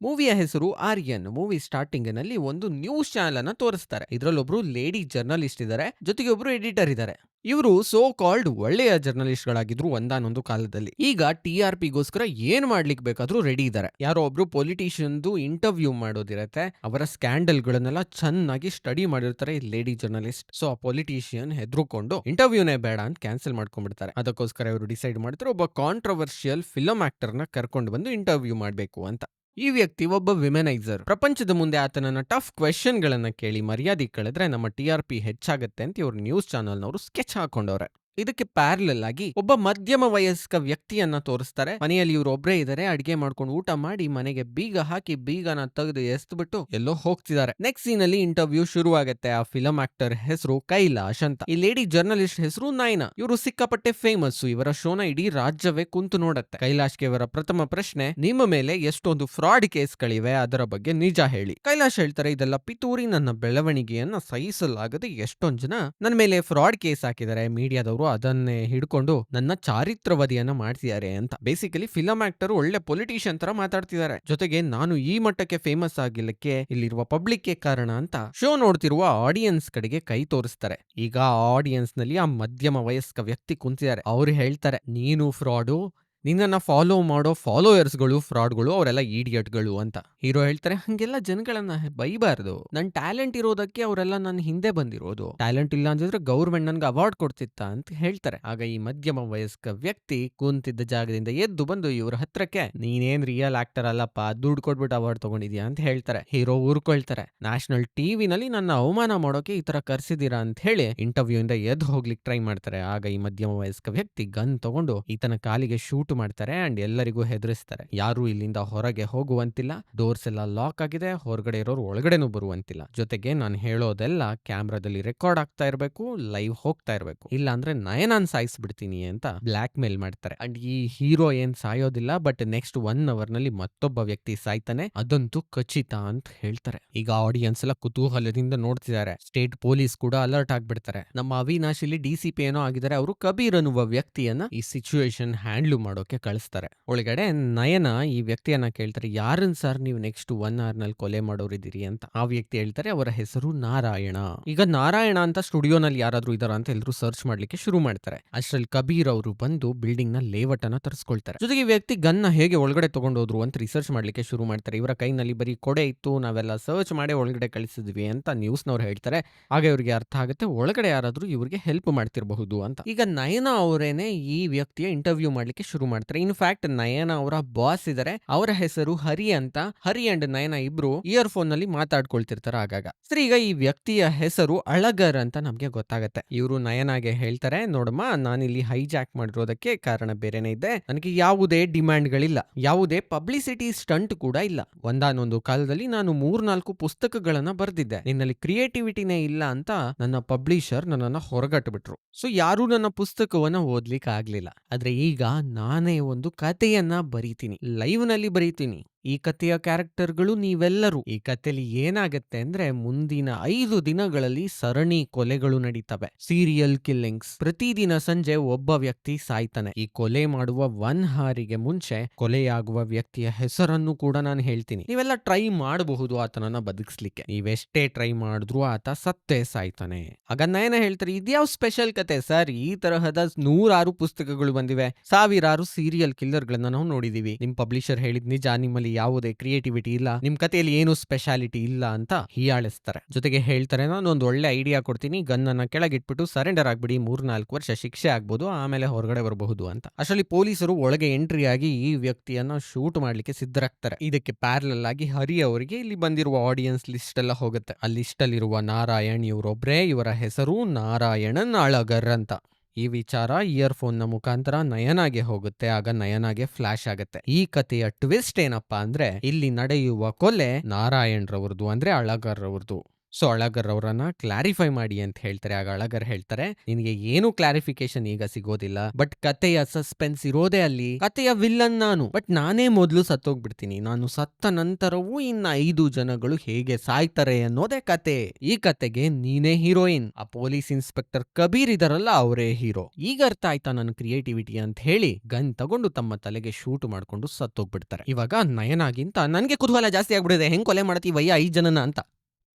ಮೂವಿಯ ಹೆಸರು Aryan. Movie starting ನಲ್ಲಿ ಒಂದು ನ್ಯೂಸ್ ಚಾನೆಲ್ ಅನ್ನ ತೋರಿಸ್ತಾರೆ. ಇದರಲ್ಲೊಬ್ರು ಲೇಡಿ ಜರ್ನಲಿಸ್ಟ್ ಇದ್ದಾರೆ, ಜೊತೆಗೆ ಒಬ್ರು ಎಡಿಟರ್ ಇದ್ದಾರೆ. ಇವರು ಸೋ ಕಾಲ್ಡ್ ಒಳ್ಳೆಯ ಜರ್ನಲಿಸ್ಟ್ ಗಳಾಗಿದ್ರು ಒಂದಾನೊಂದು ಕಾಲದಲ್ಲಿ. ಈಗ TRP ಗೋಸ್ಕರ ಏನ್ ಮಾಡ್ಲಿಕ್ಕೆ ಬೇಕಾದ್ರೂ ರೆಡಿ ಇದ್ದಾರೆ. ಯಾರೋ ಒಬ್ರು ಪೊಲಿಟಿಷಿಯನ್ದು ಇಂಟರ್ವ್ಯೂ ಮಾಡೋದಿರತ್ತೆ, ಅವರ ಸ್ಕ್ಯಾಂಡಲ್ ಗಳನ್ನೆಲ್ಲ ಚೆನ್ನಾಗಿ ಸ್ಟಡಿ ಮಾಡಿರ್ತಾರೆ ಲೇಡಿ ಜರ್ನಲಿಸ್ಟ್. ಸೊ ಆ ಪೊಲಿಟಿಷಿಯನ್ ಹೆದರ್ಕೊಂಡು ಇಂಟರ್ವ್ಯೂನೇ ಬೇಡ ಅಂತ ಕ್ಯಾನ್ಸಲ್ ಮಾಡ್ಕೊಂಡ್ಬಿಡ್ತಾರೆ. ಅದಕ್ಕೋಸ್ಕರ ಇವರು ಡಿಸೈಡ್ ಮಾಡ್ತಾರೆ ಒಬ್ಬ ಕಾಂಟ್ರವರ್ಷಿಯಲ್ ಫಿಲಂ ಆಕ್ಟರ್ ನ ಕರ್ಕೊಂಡು ಬಂದು ಇಂಟರ್ವ್ಯೂ ಮಾಡಬೇಕು ಅಂತ. ಈ ವ್ಯಕ್ತಿ ಒಬ್ಬ ವಿಮೆನೈಸರ್. ಪ್ರಪಂಚದ ಮುಂದೆ ಆತನನ್ನ ಟಫ್ ಕ್ವೆಶ್ಚನ್ ಗಳನ್ನ ಕೇಳಿ ಮರ್ಯಾದೆ ಕಳೆದ್ರೆ ನಮ್ಮ TRP ಹೆಚ್ಚಾಗತ್ತೆ ಅಂತ ಇವ್ರು ನ್ಯೂಸ್ ಚಾನೆಲ್ನವರು ಸ್ಕೆಚ್ ಹಾಕೊಂಡವ್ರೆ. ಇದಕ್ಕೆ ಪ್ಯಾರಲಲ್ ಆಗಿ ಒಬ್ಬ ಮಧ್ಯಮ ವಯಸ್ಕ ವ್ಯಕ್ತಿಯನ್ನ ತೋರಿಸ್ತಾರೆ. ಮನೆಯಲ್ಲಿ ಇವ್ರು ಒಬ್ರೇ ಇದಾರೆ, ಅಡಿಗೆ ಮಾಡ್ಕೊಂಡು ಊಟ ಮಾಡಿ ಮನೆಗೆ ಬೀಗ ಹಾಕಿ ಬೀಗನ ತೆಗೆದು ಎಸ್ದ್ಬಿಟ್ಟು ಎಲ್ಲೋ ಹೋಗ್ತಿದ್ದಾರೆ. ನೆಕ್ಸ್ಟ್ ಸೀನ್ ಅಲ್ಲಿ ಇಂಟರ್ವ್ಯೂ ಶುರು ಆಗತ್ತೆ. ಆ ಫಿಲಂ ಆಕ್ಟರ್ ಹೆಸರು ಕೈಲಾಶ್ ಅಂತ. ಈ ಲೇಡಿ ಜರ್ನಲಿಸ್ಟ್ ಹೆಸರು ನಯನಾ. ಇವರು ಸಿಕ್ಕಾಪಟ್ಟೆ ಫೇಮಸ್. ಇವರ ಶೋನ ಇಡೀ ರಾಜ್ಯವೇ ಕುಂತು ನೋಡತ್ತೆ. ಕೈಲಾಶ್ಗೆ ಇವರ ಪ್ರಥಮ ಪ್ರಶ್ನೆ, ನಿಮ್ಮ ಮೇಲೆ ಎಷ್ಟೊಂದು ಫ್ರಾಡ್ ಕೇಸ್ಗಳಿವೆ, ಅದರ ಬಗ್ಗೆ ನಿಜ ಹೇಳಿ. ಕೈಲಾಶ್ ಹೇಳ್ತಾರೆ, ಇದೆಲ್ಲ ಪಿತೂರಿ, ನನ್ನ ಬೆಳವಣಿಗೆಯನ್ನ ಸಹಿಸಲಾಗದೆ ಎಷ್ಟೊಂದ್ ಜನ ನನ್ನ ಮೇಲೆ ಫ್ರಾಡ್ ಕೇಸ್ ಹಾಕಿದ್ದಾರೆ. ಮೀಡಿಯಾದವರು ಅದನ್ನೇ ಹಿಡ್ಕೊಂಡು ನನ್ನ ಚಾರಿತ್ರವಧಿಯನ್ನ ಮಾಡ್ತಿದ್ದಾರೆ ಅಂತ. ಬೇಸಿಕಲಿ ಫಿಲಂ ಆಕ್ಟರ್ ಒಳ್ಳೆ ಪೊಲಿಟಿಷಿಯನ್ ತರ ಮಾತಾಡ್ತಿದ್ದಾರೆ. ಜೊತೆಗೆ ನಾನು ಈ ಮಟ್ಟಕ್ಕೆ ಫೇಮಸ್ ಆಗಿಲ್ಲಕ್ಕೆ ಇಲ್ಲಿರುವ ಪಬ್ಲಿಕ್ ಕಾರಣ ಅಂತ ಶೋ ನೋಡ್ತಿರುವ ಆಡಿಯನ್ಸ್ ಕಡೆಗೆ ಕೈ ತೋರಿಸ್ತಾರೆ. ಈಗ ಆಡಿಯನ್ಸ್ ನಲ್ಲಿ ಆ ಮಧ್ಯಮ ವಯಸ್ಕ ವ್ಯಕ್ತಿ ಕುಂತಿದ್ದಾರೆ. ಅವ್ರು ಹೇಳ್ತಾರೆ, ನೀನು ಫ್ರಾಡು, ನಿನ್ನನ್ನ ಫಾಲೋ ಮಾಡೋ ಫಾಲೋಯರ್ಸ್ಗಳು ಫ್ರಾಡ್ಗಳು, ಅವರೆಲ್ಲ ಈಡಿಯಟ್ಗಳು ಅಂತ. ಹೀರೋ ಹೇಳ್ತಾರೆ, ಹಂಗೆಲ್ಲ ಜನಗಳನ್ನ ಬೈಬಾರ್ದು, ನನ್ ಟ್ಯಾಲೆಂಟ್ ಇರೋದಕ್ಕೆ ಅವರೆಲ್ಲ ನನ್ನ ಹಿಂದೆ ಬಂದಿರೋದು, ಟ್ಯಾಲೆಂಟ್ ಇಲ್ಲ ಅಂದಿದ್ರೆ ಗೌರ್ಮೆಂಟ್ ನನ್ಗೆ ಅವಾರ್ಡ್ ಕೊಡ್ತಿತ್ತ ಅಂತ ಹೇಳ್ತಾರೆ. ಆಗ ಈ ಮಧ್ಯಮ ವಯಸ್ಕ ವ್ಯಕ್ತಿ ಕುಂತಿದ್ದ ಜಾಗದಿಂದ ಎದ್ದು ಬಂದು ಇವ್ರ ಹತ್ರಕ್ಕೆ, ನೀನೇನ್ ರಿಯಲ್ ಆಕ್ಟರ್ ಅಲ್ಲಪ್ಪ, ದುಡ್ಡು ಕೊಟ್ಬಿಟ್ಟು ಅವಾರ್ಡ್ ತಗೊಂಡಿದ್ಯಾ ಅಂತ ಹೇಳ್ತಾರೆ. ಹೀರೋ ಊರ್ಕೊಳ್ತಾರೆ, ನ್ಯಾಷನಲ್ ಟಿವಿನಲ್ಲಿ ನನ್ನ ಅವಮಾನ ಮಾಡೋಕೆ ಈ ತರ ಕರ್ಸಿದೀರಾ ಅಂತ ಹೇಳಿ ಇಂಟರ್ವ್ಯೂ ಇಂದ ಎದ್ದು ಹೋಗ್ಲಿಕ್ಕೆ ಟ್ರೈ ಮಾಡ್ತಾರೆ. ಆಗ ಈ ಮಧ್ಯಮ ವಯಸ್ಕ ವ್ಯಕ್ತಿ ಗನ್ ತಗೊಂಡು ಈತನ ಕಾಲಿಗೆ ಶೂಟ್ ಮಾಡ್ತಾರೆ ಅಂಡ್ ಎಲ್ಲರಿಗೂ ಹೆದರಿಸ್ತಾರೆ. ಯಾರು ಇಲ್ಲಿಂದ ಹೊರಗೆ ಹೋಗುವಂತಿಲ್ಲ, ಡೋರ್ಸ್ ಎಲ್ಲ ಲಾಕ್ ಆಗಿದೆ, ಹೊರಗಡೆ ಇರೋರು ಒಳಗಡೆನೂ ಬರುವಂತಿಲ್ಲ. ಜೊತೆಗೆ ನಾನು ಹೇಳೋದೆಲ್ಲ ಕ್ಯಾಮ್ರಾದಲ್ಲಿ ರೆಕಾರ್ಡ್ ಆಗ್ತಾ ಇರಬೇಕು, ಲೈವ್ ಹೋಗ್ತಾ ಇರಬೇಕು, ಇಲ್ಲ ಅಂದ್ರೆ ನಯನಾನ್ ಸಾಯಿಸ್ಬಿಡ್ತೀನಿ ಅಂತ ಬ್ಲಾಕ್ ಮೇಲ್ ಮಾಡ್ತಾರೆ. ಅಂಡ್ ಈ ಹೀರೋ ಏನ್ ಸಾಯೋದಿಲ್ಲ, ಬಟ್ ನೆಕ್ಸ್ಟ್ 1 ಅವರ್ ನಲ್ಲಿ ಮತ್ತೊಬ್ಬ ವ್ಯಕ್ತಿ ಸಾಯ್ತಾನೆ, ಅದಂತೂ ಖಚಿತ ಅಂತ ಹೇಳ್ತಾರೆ. ಈಗ ಆಡಿಯನ್ಸ್ ಎಲ್ಲ ಕುತೂಹಲದಿಂದ ನೋಡ್ತಿದ್ದಾರೆ. ಸ್ಟೇಟ್ ಪೊಲೀಸ್ ಕೂಡ ಅಲರ್ಟ್ ಆಗ್ಬಿಡ್ತಾರೆ. ನಮ್ಮ ಅವಿನಾಶ್ ಇಲ್ಲಿ DCP ಏನೋ ಆಗಿದ್ದಾರೆ, ಅವರು ಕಬೀರ್ ಅನ್ನುವ ವ್ಯಕ್ತಿಯನ್ನ ಈ ಸಿಚುವೇಶನ್ ಹ್ಯಾಂಡ್ಲ್ ಮಾಡೋಕೆ ಕಳಿಸ್ತಾರೆ. ಒಳಗಡೆ ನಯನಾ ಈ ವ್ಯಕ್ತಿಯನ್ನ ಕೇಳ್ತಾರೆ, ಯಾರನ್ ಸರ್ ನೀವು ನೆಕ್ಸ್ಟ್ 1 ಅವರ್ ನಲ್ಲಿ ಕೊಲೆ ಮಾಡೋರಿದ್ದೀರಿ ಅಂತ. ಆ ವ್ಯಕ್ತಿ ಹೇಳ್ತಾರೆ, ಅವರ ಹೆಸರು ನಾರಾಯಣ. ಈಗ ನಾರಾಯಣ ಅಂತ ಸ್ಟುಡಿಯೋನಲ್ಲಿ ಯಾರಾದ್ರೂ ಇದಾರ ಅಂತ ಎಲ್ಲರೂ ಸರ್ಚ್ ಮಾಡ್ಲಿಕ್ಕೆ ಶುರು ಮಾಡ್ತಾರೆ. ಅಷ್ಟ್ರಲ್ಲಿ ಕಬೀರ್ ಅವರು ಬಂದು ಬಿಲ್ಡಿಂಗ್ ನ ಲೇಔಟ್ ಅನ್ನ ತರಿಸ್ಕೊಳ್ತಾರೆ. ಜೊತೆಗೆ ಈ ವ್ಯಕ್ತಿ ಗನ್ನ ಹೇಗೆ ಒಳಗಡೆ ತಗೊಂಡೋದ್ರು ಅಂತ ರಿಸರ್ಚ್ ಮಾಡ್ಲಿಕ್ಕೆ ಶುರು ಮಾಡ್ತಾರೆ. ಇವರ ಕೈನಲ್ಲಿ ಬರೀ ಕೊಡೆ ಇತ್ತು, ನಾವೆಲ್ಲ ಸರ್ಚ್ ಮಾಡಿ ಒಳಗಡೆ ಕಳಿಸಿದ್ವಿ ಅಂತ ನ್ಯೂಸ್ನವ್ರು ಹೇಳ್ತಾರೆ. ಆಗ ಇವ್ರಿಗೆ ಅರ್ಥ ಆಗುತ್ತೆ, ಒಳಗಡೆ ಯಾರಾದ್ರೂ ಇವ್ರಿಗೆ ಹೆಲ್ಪ್ ಮಾಡ್ತಿರಬಹುದು ಅಂತ. ಈಗ ನಯನಾ ಅವರೇನೆ ಈ ವ್ಯಕ್ತಿಯ ಇಂಟರ್ವ್ಯೂ ಮಾಡ್ಲಿಕ್ಕೆ ಶುರು ಮಾಡ್ತಾರೆ. ಇನ್ಫ್ಯಾಕ್ಟ್ ನಯನಾ ಅವರ ಬಾಸ್ ಇದಾರೆ, ಅವರ ಹೆಸರು ಹರಿ ಅಂತ. ಹರಿ ಅಂಡ್ ನಯನಾ ಇಬ್ರು ಇಯರ್ ಫೋನ್ ನಲ್ಲಿ ಮಾತಾಡ್ಕೊಳ್ತಿರ್ತಾರೆ ಆಗಾಗ. ಸರಿ, ಈಗ ಈ ವ್ಯಕ್ತಿಯ ಹೆಸರು ಅಳಗರ್ ಅಂತ ನಮ್ಗೆ ಗೊತ್ತಾಗತ್ತೆ. ಇವರು ನಯನಾಗೆ ಹೇಳ್ತಾರೆ, ನೋಡಮ್ಮ, ನಾನಿಲ್ಲಿ ಹೈಜಾಕ್ ಮಾಡಿರೋದಕ್ಕೆ ಕಾರಣ ಬೇರೆನೇ ಇದೆ. ನನಗೆ ಯಾವುದೇ ಡಿಮ್ಯಾಂಡ್ಗಳಿಲ್ಲ, ಯಾವುದೇ ಪಬ್ಲಿಸಿಟಿ ಸ್ಟಂಟ್ ಕೂಡ ಇಲ್ಲ. ಒಂದಾನೊಂದು ಕಾಲದಲ್ಲಿ ನಾನು 3-4 ಪುಸ್ತಕಗಳನ್ನ ಬರೆದಿದ್ದೆ. ನಿನ್ನಲ್ಲಿ ಕ್ರಿಯೇಟಿವಿಟಿನೇ ಇಲ್ಲ ಅಂತ ನನ್ನ ಪಬ್ಲಿಷರ್ ನನ್ನನ್ನ ಹೊರಗಟ್ಬಿಟ್ರು. ಸೊ ಯಾರು ನನ್ನ ಪುಸ್ತಕವನ್ನ ಓದ್ಲಿಕ್ಕೆ ಆಗ್ಲಿಲ್ಲ. ಆದ್ರೆ ಈಗ ನಾನೇ ಒಂದು ಕಥೆಯನ್ನ ಬರೀತೀನಿ, ಲೈವ್ ನಲ್ಲಿ ಬರೀತೀನಿ. ಈ ಕಥೆಯ ಕ್ಯಾರೆಕ್ಟರ್ಗಳು ನೀವೆಲ್ಲರೂ. ಈ ಕಥೆಯಲ್ಲಿ ಏನಾಗತ್ತೆ ಅಂದ್ರೆ, ಮುಂದಿನ 5 ದಿನಗಳಲ್ಲಿ ಸರಣಿ ಕೊಲೆಗಳು ನಡೀತವೆ, ಸೀರಿಯಲ್ ಕಿಲ್ಲಿಂಗ್ಸ್. ಪ್ರತಿದಿನ ಸಂಜೆ ಒಬ್ಬ ವ್ಯಕ್ತಿ ಸಾಯ್ತಾನೆ. ಈ ಕೊಲೆ ಮಾಡುವ 1 ಅವರಿಗೆ ಮುಂಚೆ ಕೊಲೆಯಾಗುವ ವ್ಯಕ್ತಿಯ ಹೆಸರನ್ನು ಕೂಡ ನಾನು ಹೇಳ್ತೀನಿ. ನೀವೆಲ್ಲ ಟ್ರೈ ಮಾಡಬಹುದು ಆತನನ್ನ ಬದುಕಿಸ್ಲಿಕ್ಕೆ. ನೀವೆಷ್ಟೇ ಟ್ರೈ ಮಾಡಿದ್ರು ಆತ ಸತ್ತೇ ಸಾಯ್ತಾನೆ. ಆಗ ನಯನ ಹೇಳ್ತಾರೆ, ಇದ್ಯಾವ ಸ್ಪೆಷಲ್ ಕತೆ ಸರ್, ಈ ತರಹದ 100 ಪುಸ್ತಕಗಳು ಬಂದಿವೆ, ಸಾವಿರಾರು ಸೀರಿಯಲ್ ಕಿಲ್ಲರ್ ಗಳನ್ನ ನಾವು ನೋಡಿದೀವಿ. ನಿಮ್ ಪಬ್ಲಿಷರ್ ಹೇಳಿದ್ ನಿಜ, ನಿಮ್ಮಲ್ಲಿ ಯಾವುದೇ ಕ್ರಿಯೇಟಿವಿಟಿ ಇಲ್ಲ, ನಿಮ್ ಕಥೆಯಲ್ಲಿ ಏನು ಸ್ಪೆಷಾಲಿಟಿ ಇಲ್ಲ ಅಂತ ಹೀಯಾಳಿಸ್ತಾರೆ. ಜೊತೆಗೆ ಹೇಳ್ತಾರೆ, ನಾನು ಒಂದು ಒಳ್ಳೆ ಐಡಿಯಾ ಕೊಡ್ತೀನಿ, ಗನ್ನನ್ನ ಕೆಳಗಿಟ್ಬಿಟ್ಟು ಸರೆಂಡರ್ ಆಗ್ಬಿಡಿ, 3-4 ವರ್ಷ ಶಿಕ್ಷೆ ಆಗ್ಬೋದು, ಆಮೇಲೆ ಹೊರಗಡೆ ಬರಬಹುದು ಅಂತ. ಅಷ್ಟರಲ್ಲಿ ಪೊಲೀಸರು ಒಳಗೆ ಎಂಟ್ರಿ ಆಗಿ ಈ ವ್ಯಕ್ತಿಯನ್ನ ಶೂಟ್ ಮಾಡ್ಲಿಕ್ಕೆ ಸಿದ್ಧರಾಗ್ತಾರೆ. ಇದಕ್ಕೆ ಪ್ಯಾರಲಲ್ ಆಗಿ ಹರಿ ಅವರಿಗೆ ಇಲ್ಲಿ ಬಂದಿರುವ ಆಡಿಯನ್ಸ್ ಲಿಸ್ಟ್ ಎಲ್ಲ ಹೋಗುತ್ತೆ. ಆ ಲಿಸ್ಟ್ ಅಲ್ಲಿರುವ ನಾರಾಯಣ್ ಇವರೊಬ್ರೇ, ಇವರ ಹೆಸರು ನಾರಾಯಣನ್ ಅಳಗರ್ ಅಂತ. ಈ ವಿಚಾರ ಇಯರ್ಫೋನ್ ನ ಮುಖಾಂತರ ನಯನಾಗೆ ಹೋಗುತ್ತೆ. ಆಗ ನಯನಾಗೆ ಫ್ಲಾಶ್ ಆಗುತ್ತೆ. ಈ ಕಥೆಯ ಟ್ವಿಸ್ಟ್ ಏನಪ್ಪಾ ಅಂದ್ರೆ, ಇಲ್ಲಿ ನಡೆಯುವ ಕೊಲೆ ನಾರಾಯಣ್ ರವರದು, ಅಂದ್ರೆ ಅಳಗರ್ ರವರದು. ಸೊ ಅಳಗರ್ ಅವರನ್ನ ಕ್ಲಾರಿಫೈ ಮಾಡಿ ಅಂತ ಹೇಳ್ತಾರೆ. ಆಗ ಅಳಗರ್ ಹೇಳ್ತಾರೆ, ನಿನಗೆ ಏನು ಕ್ಲಾರಿಫಿಕೇಶನ್ ಈಗ ಸಿಗೋದಿಲ್ಲ, ಬಟ್ ಕತೆಯ ಸಸ್ಪೆನ್ಸ್ ಇರೋದೇ ಅಲ್ಲಿ. ಕತೆಯ ವಿಲ್ಲನ್ ನಾನು, ಬಟ್ ನಾನೇ ಮೊದಲು ಸತ್ತೋಗ್ಬಿಡ್ತೀನಿ. ನಾನು ಸತ್ತ ನಂತರವೂ ಇನ್ನ 5 ಜನಗಳು ಹೇಗೆ ಸಾಯ್ತಾರೆ ಅನ್ನೋದೇ ಕತೆ. ಈ ಕತೆಗೆ ನೀನೇ ಹೀರೋಯಿನ್. ಆ ಪೊಲೀಸ್ ಇನ್ಸ್ಪೆಕ್ಟರ್ ಕಬೀರ್ ಇದಾರಲ್ಲ, ಅವರೇ ಹೀರೋ. ಈಗ ಅರ್ಥ ಆಯ್ತಾ ನನ್ನ ಕ್ರಿಯೇಟಿವಿಟಿ ಅಂತ ಹೇಳಿ ಗನ್ ತಗೊಂಡು ತಮ್ಮ ತಲೆಗೆ ಶೂಟ್ ಮಾಡ್ಕೊಂಡು ಸತ್ತೋಗ್ಬಿಡ್ತಾರೆ. ಇವಾಗ ನಯನಾಗಿಂತ ನನ್ಗೆ ಕುತೂಹಲ ಜಾಸ್ತಿ ಆಗ್ಬಿಡಿದೆ, ಹೆಂಗ್ ಕೊಲೆ ಮಾಡ್ತೀವಯ್ಯ 5 ಜನನ ಅಂತ.